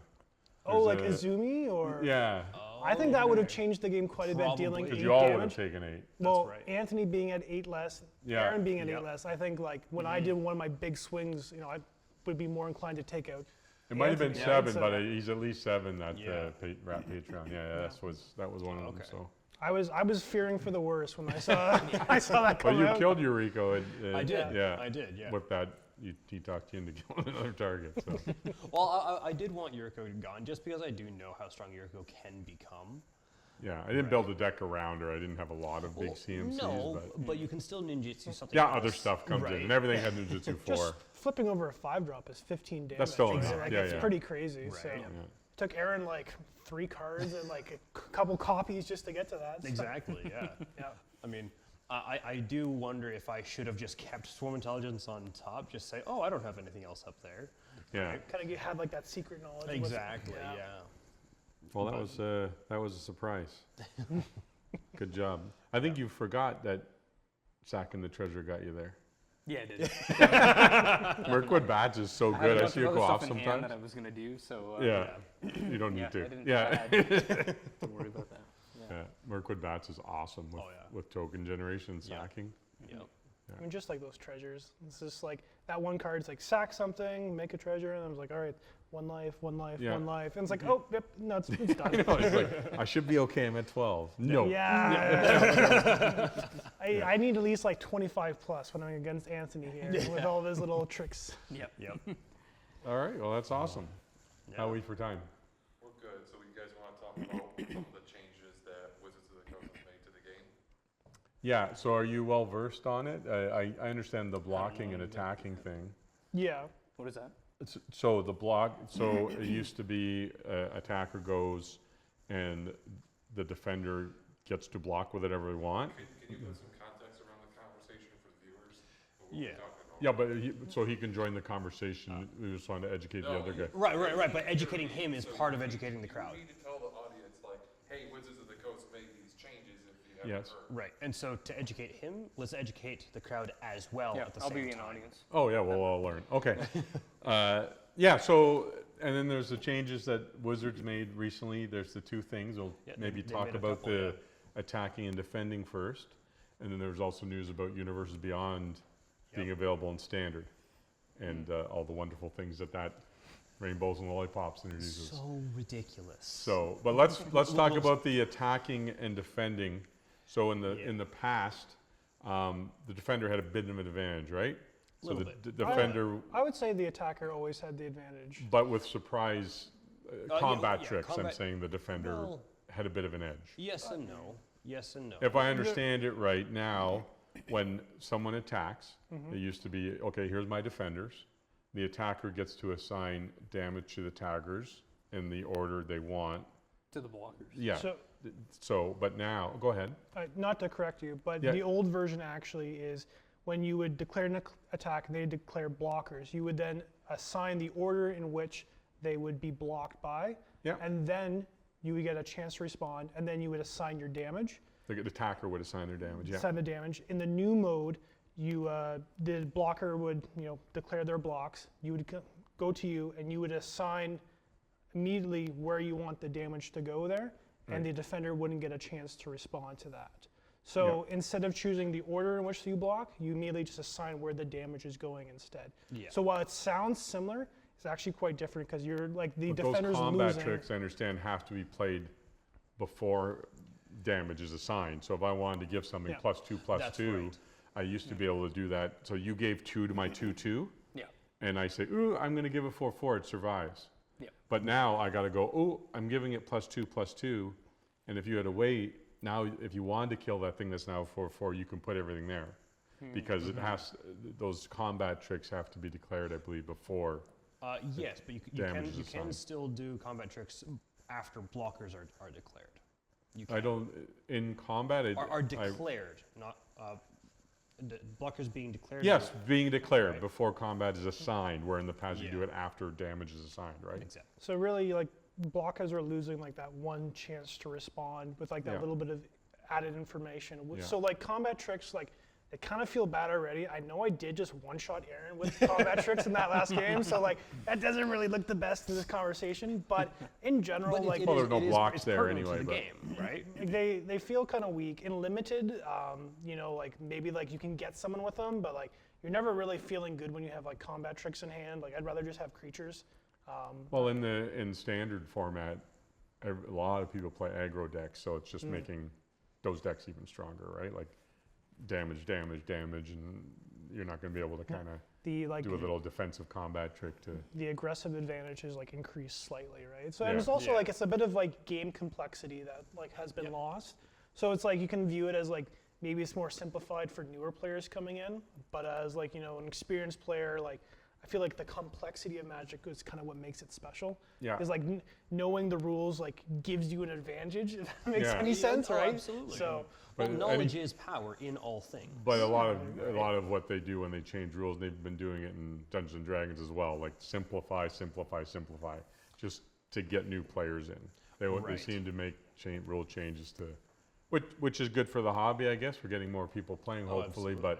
[SPEAKER 3] oh, like
[SPEAKER 1] there's a-
[SPEAKER 3] Izumi or?
[SPEAKER 1] Yeah,
[SPEAKER 3] I think that would have changed the game quite a bit, dealing
[SPEAKER 2] Probably.
[SPEAKER 3] 8
[SPEAKER 1] because you all would have
[SPEAKER 3] damage.
[SPEAKER 1] taken 8.
[SPEAKER 3] Well,
[SPEAKER 2] right.
[SPEAKER 3] Anthony being at 8 less,
[SPEAKER 1] Yeah.
[SPEAKER 3] Aaron being at
[SPEAKER 2] Yep.
[SPEAKER 3] 8 less, I think like when I did one of my big swings, I would be more inclined to take out.
[SPEAKER 1] It might have been
[SPEAKER 3] Anthony,
[SPEAKER 1] 7,
[SPEAKER 3] so-
[SPEAKER 1] but he's at least 7. That
[SPEAKER 2] Yeah.
[SPEAKER 1] rat Patreon. Yeah, that was one of them.
[SPEAKER 2] Okay.
[SPEAKER 1] So,
[SPEAKER 3] I was fearing for the worst when I saw I saw that
[SPEAKER 1] but
[SPEAKER 3] come
[SPEAKER 1] you
[SPEAKER 3] out.
[SPEAKER 1] killed Eureka.
[SPEAKER 2] I did.
[SPEAKER 1] Yeah,
[SPEAKER 2] I did. Yeah.
[SPEAKER 1] With that, he talked you into killing another target. So.
[SPEAKER 2] Well, I did want Yuriko gone just because I do know how strong Yuriko can become.
[SPEAKER 1] Yeah, I didn't build a deck around her. I didn't have a lot of big
[SPEAKER 2] Well,
[SPEAKER 1] CMCs.
[SPEAKER 2] no,
[SPEAKER 1] but
[SPEAKER 2] you can still ninjutsu something.
[SPEAKER 1] yeah,
[SPEAKER 2] else.
[SPEAKER 1] other stuff comes in,
[SPEAKER 2] Right.
[SPEAKER 1] and everything had ninjutsu 4.
[SPEAKER 3] Just flipping over a 5-drop is 15 damage.
[SPEAKER 1] That's still
[SPEAKER 3] So,
[SPEAKER 1] enough.
[SPEAKER 3] like,
[SPEAKER 1] Yeah,
[SPEAKER 3] it's
[SPEAKER 1] yeah.
[SPEAKER 3] pretty crazy. So
[SPEAKER 2] Right.
[SPEAKER 3] it took Aaron like 3 cards and like a couple copies just to get to that. So,
[SPEAKER 2] Exactly. Yeah.
[SPEAKER 3] yeah.
[SPEAKER 2] I mean, I do wonder if I should have just kept Swarm Intelligence on top. Just say, oh, I don't have anything else up there.
[SPEAKER 1] Yeah.
[SPEAKER 3] Kind of had like that secret knowledge. with-
[SPEAKER 2] Exactly.
[SPEAKER 3] yeah.
[SPEAKER 2] Yeah.
[SPEAKER 1] Well, that was a surprise. Good job. I think you forgot that sacking the treasure got you there.
[SPEAKER 4] Yeah, it did.
[SPEAKER 1] Mirkwood Badge is so
[SPEAKER 4] I had a
[SPEAKER 1] good. I
[SPEAKER 4] bunch
[SPEAKER 1] see
[SPEAKER 4] of
[SPEAKER 1] it
[SPEAKER 4] other
[SPEAKER 1] go
[SPEAKER 4] stuff
[SPEAKER 1] off
[SPEAKER 4] in hand
[SPEAKER 1] sometimes.
[SPEAKER 4] that I was gonna do, so
[SPEAKER 1] Yeah, you don't
[SPEAKER 4] yeah,
[SPEAKER 1] need to.
[SPEAKER 4] I didn't.
[SPEAKER 1] Yeah,
[SPEAKER 4] Don't worry about that. Yeah.
[SPEAKER 1] yeah. Mirkwood Badge is awesome with,
[SPEAKER 2] Oh, yeah.
[SPEAKER 1] with token generation and
[SPEAKER 2] Yeah.
[SPEAKER 1] sacking.
[SPEAKER 2] Yep.
[SPEAKER 3] I mean, just like those treasures. It's just like that one card's like sack something, make a treasure, and I was like, all right, 1 life, 1 life,
[SPEAKER 1] Yeah.
[SPEAKER 3] 1 life. And it's like, oh, yep, no, it's done.
[SPEAKER 1] I know, it's like, I should be okay. I'm at 12. No.
[SPEAKER 3] Yeah. I need at least like 25 plus when I'm against Anthony here with all of his little tricks.
[SPEAKER 4] Yep.
[SPEAKER 2] Yep.
[SPEAKER 1] All right. Well, that's awesome. How are we for time?
[SPEAKER 5] We're good. So you guys want to talk about some of the changes that Wizards of the Coast has made to the game?
[SPEAKER 1] Yeah. So, are you well versed on it? I understand the blocking and attacking thing.
[SPEAKER 3] Yeah.
[SPEAKER 4] What is that?
[SPEAKER 1] So the block. So it used to be attacker goes, and the defender gets to block with whatever they want.
[SPEAKER 5] Can you put some context around the conversation for the viewers? What we're
[SPEAKER 2] Yeah.
[SPEAKER 5] talking about?
[SPEAKER 1] Yeah, but so he can join the conversation. We just wanted to educate the other guy.
[SPEAKER 2] Right. But educating him is part of educating the crowd.
[SPEAKER 5] You need to tell the audience, like, hey, Wizards of the Coast made these changes if you haven't
[SPEAKER 1] Yes.
[SPEAKER 5] heard.
[SPEAKER 2] Right. And so to educate him, let's educate the crowd as well
[SPEAKER 4] Yeah,
[SPEAKER 2] at the
[SPEAKER 4] I'll
[SPEAKER 2] same
[SPEAKER 4] be an
[SPEAKER 2] time.
[SPEAKER 4] audience.
[SPEAKER 1] Oh yeah, well I'll learn. Okay. Yeah. So and then there's the changes that Wizards made recently. There's the 2 things. We'll
[SPEAKER 2] Yeah,
[SPEAKER 1] maybe
[SPEAKER 2] they
[SPEAKER 1] talk
[SPEAKER 2] made a
[SPEAKER 1] about
[SPEAKER 2] couple,
[SPEAKER 1] the attacking and defending first, and then there's also news about Universes Beyond being available in Standard, and all the wonderful things that Rainbows and Lollipops introduces.
[SPEAKER 2] So ridiculous.
[SPEAKER 1] So, but let's talk about the attacking and defending. So in the past, the defender had a bit of an advantage, right? So
[SPEAKER 2] Little
[SPEAKER 1] the
[SPEAKER 2] bit.
[SPEAKER 1] defender,
[SPEAKER 3] I would say the attacker always had the advantage.
[SPEAKER 1] but with surprise combat
[SPEAKER 2] yeah,
[SPEAKER 1] tricks, I'm
[SPEAKER 2] combat-
[SPEAKER 1] saying the defender
[SPEAKER 2] Well-
[SPEAKER 1] had a bit of an edge.
[SPEAKER 2] Yes and no. Yes and no.
[SPEAKER 1] If I understand it right now, when someone attacks,
[SPEAKER 2] Mm-hmm.
[SPEAKER 1] it used to be, okay, here's my defenders. The attacker gets to assign damage to the attackers in the order they want.
[SPEAKER 4] To the blockers.
[SPEAKER 1] Yeah.
[SPEAKER 3] So,
[SPEAKER 1] So, but now, go ahead.
[SPEAKER 3] not to correct you, but
[SPEAKER 1] Yeah.
[SPEAKER 3] the old version actually is when you would declare an attack and they declare blockers, you would then assign the order in which they would be blocked by,
[SPEAKER 1] Yeah.
[SPEAKER 3] and then you would get a chance to respond, and then you would assign your damage,
[SPEAKER 1] The attacker would assign their damage. Yeah.
[SPEAKER 3] assign the damage. In the new mode, the blocker would declare their blocks. You would go to you, and you would assign immediately where you want the damage to go there, and the defender wouldn't get a chance to respond to that. So instead of choosing the order in which you block, you immediately just assign where the damage is going instead.
[SPEAKER 2] Yeah.
[SPEAKER 3] So while it sounds similar, it's actually quite different because you're like the
[SPEAKER 1] But
[SPEAKER 3] defender's
[SPEAKER 1] those combat
[SPEAKER 3] losing.
[SPEAKER 1] tricks, I understand, have to be played before damage is assigned. So if I wanted to give something
[SPEAKER 3] Yeah.
[SPEAKER 1] +2,
[SPEAKER 2] That's
[SPEAKER 1] +2,
[SPEAKER 2] right.
[SPEAKER 1] I used to be able to do that. So you gave 2 to my 2/2,
[SPEAKER 2] Yeah.
[SPEAKER 1] and I say, ooh, I'm going to give it 4/4, it survives.
[SPEAKER 2] Yeah.
[SPEAKER 1] But now I got to go, oh, I'm giving it +2, +2, and if you had to wait, now if you wanted to kill that thing that's now 4/4, you can put everything there. Because it has, those combat tricks have to be declared, I believe, before.
[SPEAKER 2] Yes, but you
[SPEAKER 1] damage is
[SPEAKER 2] can
[SPEAKER 1] assigned.
[SPEAKER 2] still do combat tricks after blockers are declared. You
[SPEAKER 1] I
[SPEAKER 2] can.
[SPEAKER 1] don't, in combat,
[SPEAKER 2] Are declared, not blockers being declared.
[SPEAKER 1] Yes,
[SPEAKER 2] are-
[SPEAKER 1] being declared
[SPEAKER 2] Right.
[SPEAKER 1] before combat is assigned, where in the past you
[SPEAKER 2] Yeah.
[SPEAKER 1] do it after damage is assigned, right?
[SPEAKER 2] Exactly.
[SPEAKER 3] So really, like blockers are losing like that one chance to respond with like that
[SPEAKER 1] Yeah.
[SPEAKER 3] little bit of added information.
[SPEAKER 1] Yeah.
[SPEAKER 3] So like combat tricks, like they kind of feel bad already. I know I did just one-shot Aaron with combat tricks in that last game, so like that doesn't really look the best in this conversation. But in general,
[SPEAKER 2] But
[SPEAKER 3] like
[SPEAKER 1] Well, there are no
[SPEAKER 2] it is-
[SPEAKER 1] blocks
[SPEAKER 2] it's
[SPEAKER 1] there
[SPEAKER 2] pertinent to
[SPEAKER 1] anyway,
[SPEAKER 2] the
[SPEAKER 1] but-
[SPEAKER 2] game, right?
[SPEAKER 3] like, they feel kind of weak in limited. Like maybe like you can get someone with them, but like you're never really feeling good when you have like combat tricks in hand. Like I'd rather just have creatures.
[SPEAKER 1] Well, in standard format, a lot of people play aggro decks, so it's just making those decks even stronger, right? Like damage, and you're not going to be able to kind of
[SPEAKER 3] The like
[SPEAKER 1] do a little defensive combat trick to.
[SPEAKER 3] the aggressive advantage is like increased slightly, right? So
[SPEAKER 1] Yeah.
[SPEAKER 3] and it's also
[SPEAKER 2] Yeah.
[SPEAKER 3] like it's a bit of like game complexity that like has been lost. So it's like you can view it as like maybe it's more simplified for newer players coming in, but as like an experienced player, like I feel like the complexity of Magic is kind of what makes it special.
[SPEAKER 1] Yeah.
[SPEAKER 3] Is like knowing the rules like gives you an advantage, if that makes
[SPEAKER 1] Yeah.
[SPEAKER 3] any sense,
[SPEAKER 2] Oh,
[SPEAKER 3] right?
[SPEAKER 2] absolutely.
[SPEAKER 3] So
[SPEAKER 1] But
[SPEAKER 2] Well, knowledge is power in all things.
[SPEAKER 1] But a lot of what they do when they change rules, they've been doing it in Dungeons and Dragons as well, like simplify, just to get new players in. They
[SPEAKER 2] Right.
[SPEAKER 1] seem to make rule changes to, which is good for the hobby, I guess. We're getting more people playing,
[SPEAKER 2] Oh,
[SPEAKER 1] hopefully. But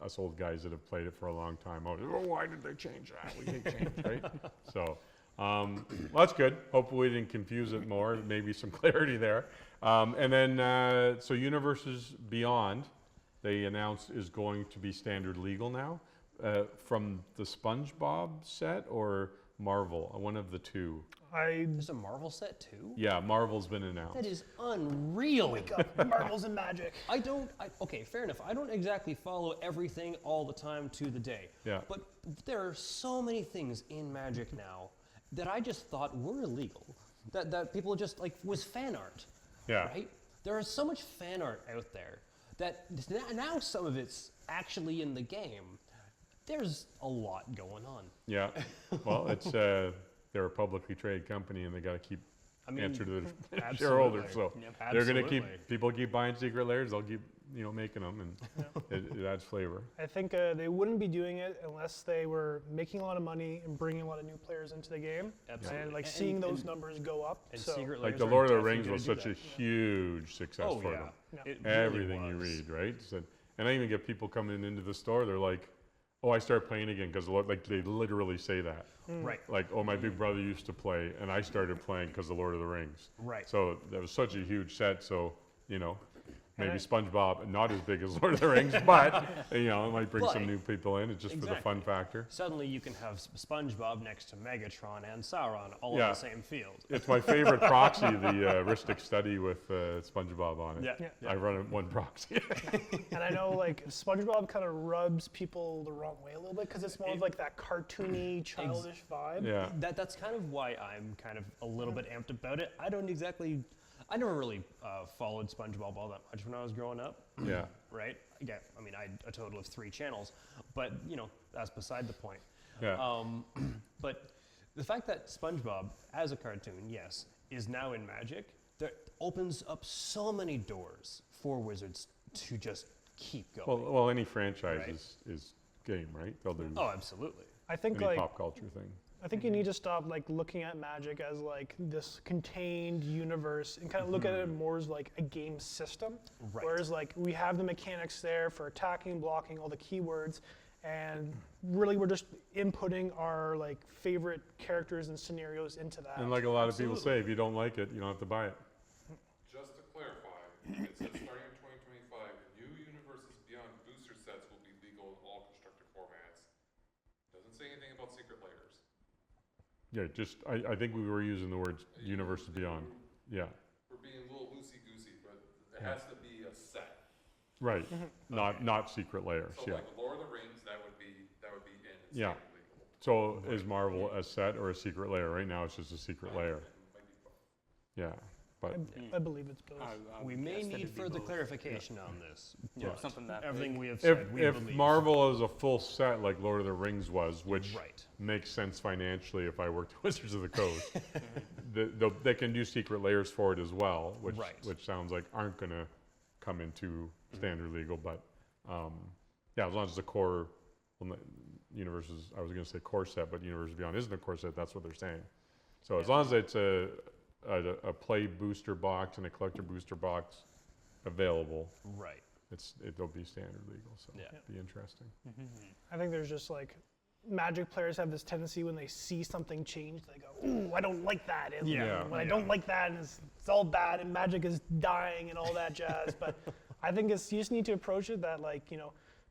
[SPEAKER 1] us old guys that have played it for a long time, why did they change that? We hate change, right? So. Well, that's good. Hopefully we didn't confuse it more. Maybe some clarity there. And then, so Universes Beyond, they announced is going to be standard legal now. From the SpongeBob set or Marvel, one of the two.
[SPEAKER 2] There's a Marvel set too?
[SPEAKER 1] Yeah, Marvel's been announced.
[SPEAKER 2] That is unreal.
[SPEAKER 3] Marvels and Magic.
[SPEAKER 2] Okay, fair enough. I don't exactly follow everything all the time to the day.
[SPEAKER 1] Yeah.
[SPEAKER 2] But there are so many things in Magic now that I just thought were illegal. That people just like was fan art.
[SPEAKER 1] Yeah.
[SPEAKER 2] Right? There is so much fan art out there that now some of it's actually in the game. There's a lot going on.
[SPEAKER 1] Yeah. Well, it's they're a publicly traded company and they got to keep answer to their
[SPEAKER 2] absolutely.
[SPEAKER 1] shareholders. So
[SPEAKER 2] Yep,
[SPEAKER 1] they're going to
[SPEAKER 2] absolutely.
[SPEAKER 1] people keep buying secret layers. They'll keep making them, and it adds flavor.
[SPEAKER 3] I think they wouldn't be doing it unless they were making a lot of money and bringing a lot of new players into the game.
[SPEAKER 2] Absolutely.
[SPEAKER 3] And like
[SPEAKER 2] And-
[SPEAKER 3] seeing those
[SPEAKER 2] and-
[SPEAKER 3] numbers go up.
[SPEAKER 2] And
[SPEAKER 3] So
[SPEAKER 2] Secret
[SPEAKER 1] Like
[SPEAKER 2] Layers
[SPEAKER 1] the
[SPEAKER 2] are
[SPEAKER 1] Lord of the
[SPEAKER 2] definitely
[SPEAKER 1] Rings was
[SPEAKER 2] gonna
[SPEAKER 1] such a
[SPEAKER 2] do that.
[SPEAKER 1] huge success
[SPEAKER 2] Oh
[SPEAKER 1] for
[SPEAKER 2] yeah.
[SPEAKER 1] them.
[SPEAKER 2] It really
[SPEAKER 1] Everything you
[SPEAKER 2] was.
[SPEAKER 1] read, right? So, and I even get people coming into the store. They're like, "Oh, I start playing again," because like they literally say that.
[SPEAKER 2] Right.
[SPEAKER 1] Like, "Oh, my big brother used to play, and I started playing because of Lord of the Rings."
[SPEAKER 2] Right.
[SPEAKER 1] So that was such a huge set. So maybe
[SPEAKER 3] I-
[SPEAKER 1] SpongeBob not as big as Lord of the Rings, but it might bring some
[SPEAKER 2] But-
[SPEAKER 1] new people in. It's just for the fun factor.
[SPEAKER 2] Suddenly you can have SpongeBob next to Megatron and Sauron all
[SPEAKER 1] Yeah.
[SPEAKER 2] on the same field.
[SPEAKER 1] It's my favorite proxy, the Ristic Study with SpongeBob on it.
[SPEAKER 2] Yeah.
[SPEAKER 1] I run it one proxy.
[SPEAKER 3] and I know like SpongeBob kind of rubs people the wrong way a little bit because it's more of like that cartoony, childish vibe.
[SPEAKER 1] Yeah.
[SPEAKER 2] That's kind of why I'm kind of a little bit amped about it. I never really followed SpongeBob all that much when I was growing up.
[SPEAKER 1] Yeah.
[SPEAKER 2] Right? Yeah, I mean, I had a total of 3 channels, but that's beside the point.
[SPEAKER 1] Yeah.
[SPEAKER 2] But the fact that SpongeBob, as a cartoon, yes, is now in Magic, that opens up so many doors for Wizards to just keep going.
[SPEAKER 1] Well, any franchise
[SPEAKER 2] Right.
[SPEAKER 1] is game, right? They'll do
[SPEAKER 2] Oh, absolutely.
[SPEAKER 3] I think
[SPEAKER 1] any
[SPEAKER 3] like
[SPEAKER 1] pop culture thing.
[SPEAKER 3] I think you need to stop like looking at Magic as like this contained universe and kind of look at it more as like a game system.
[SPEAKER 2] Right.
[SPEAKER 3] Whereas like we have the mechanics there for attacking, blocking, all the keywords, and really we're just inputting our like favorite characters and scenarios into that.
[SPEAKER 1] And like a lot of people say, if you don't like it, you don't have to buy it.
[SPEAKER 5] Just to clarify, it says starting in 2025, new Universes Beyond booster sets will be legal in all constructed formats. Doesn't say anything about secret layers.
[SPEAKER 1] Yeah, just, I think we were using the words Universes Beyond. Yeah,
[SPEAKER 5] We're being a little loosey-goosey, but it has to be a set.
[SPEAKER 1] right. Not secret layers,
[SPEAKER 5] So
[SPEAKER 1] yeah.
[SPEAKER 5] like Lord of the Rings, that would be in and
[SPEAKER 1] Yeah.
[SPEAKER 5] standard legal.
[SPEAKER 1] So is Marvel a set or a secret layer? Right now it's just a secret layer.
[SPEAKER 5] It might be both.
[SPEAKER 1] Yeah, but
[SPEAKER 3] I believe it's both.
[SPEAKER 2] We may need further clarification on this.
[SPEAKER 4] Yeah,
[SPEAKER 2] but
[SPEAKER 4] something that
[SPEAKER 2] everything
[SPEAKER 4] big.
[SPEAKER 2] we have said,
[SPEAKER 1] if,
[SPEAKER 2] we
[SPEAKER 1] if
[SPEAKER 2] believe.
[SPEAKER 1] Marvel is a full set like Lord of the Rings was, which
[SPEAKER 2] Right.
[SPEAKER 1] makes sense financially if I worked at Wizards of the Coast, they can do secret layers for it as well, which
[SPEAKER 2] Right.
[SPEAKER 1] which sounds like aren't going to come into standard legal. But yeah, as long as the core universes, I was going to say core set, but Universes Beyond isn't a core set. That's what they're saying. So as long as it's a play booster box and a collector booster box available,
[SPEAKER 2] Right.
[SPEAKER 1] it'll be standard legal. So
[SPEAKER 2] Yeah.
[SPEAKER 1] be interesting.
[SPEAKER 3] I think there's just like Magic players have this tendency when they see something change, they go, "Ooh, I don't like that." And
[SPEAKER 1] Yeah.
[SPEAKER 3] when I don't like that, and it's all bad, and Magic is dying, and all that jazz. But I think you just need to approach it that like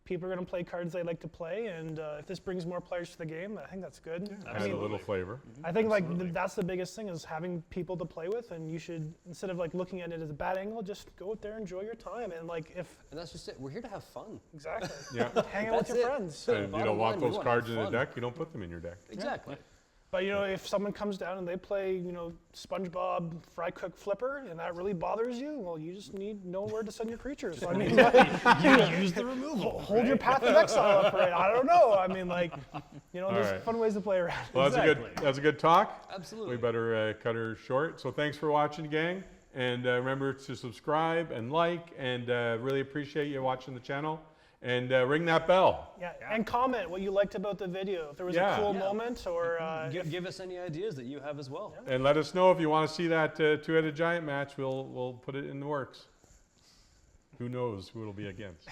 [SPEAKER 3] people are going to play cards they like to play, and if this brings more players to the game, I think that's good. I
[SPEAKER 1] Add a little flavor.
[SPEAKER 3] I think like that's the biggest thing is having people to play with, and you should, instead of like looking at it as a bad angle, just go out there, enjoy your time, and like if
[SPEAKER 2] And that's just it. We're here to have fun.
[SPEAKER 3] exactly,
[SPEAKER 1] Yeah.
[SPEAKER 3] hang out with
[SPEAKER 2] That's
[SPEAKER 3] your
[SPEAKER 2] it.
[SPEAKER 3] friends.
[SPEAKER 1] And you
[SPEAKER 2] bottom
[SPEAKER 1] don't want
[SPEAKER 2] line, we
[SPEAKER 1] those
[SPEAKER 2] want
[SPEAKER 1] cards in the
[SPEAKER 2] fun.
[SPEAKER 1] deck, you don't put them in your deck.
[SPEAKER 2] Exactly.
[SPEAKER 3] But if someone comes down and they play, SpongeBob Fry Cook Flipper, and that really bothers you, well, you just know where to send your creatures. So, I mean,
[SPEAKER 2] Use the removal.
[SPEAKER 3] hold your Path of Exile up, right? I don't know. I mean, like, there's
[SPEAKER 1] right.
[SPEAKER 3] fun ways to play around.
[SPEAKER 1] Well,
[SPEAKER 2] Exactly.
[SPEAKER 1] that's a good talk.
[SPEAKER 2] Absolutely.
[SPEAKER 1] We better cut her short. So thanks for watching, gang. And remember to subscribe and like, and really appreciate you watching the channel. And ring that bell.
[SPEAKER 3] Yeah, and comment what you liked about the video. If there was
[SPEAKER 1] Yeah.
[SPEAKER 3] a cool
[SPEAKER 2] Yeah.
[SPEAKER 3] moment, or
[SPEAKER 2] Give us any ideas that you have as well.
[SPEAKER 1] And let us know if you want to see that two-headed giant match. We'll put it in the works. Who knows who it'll be against.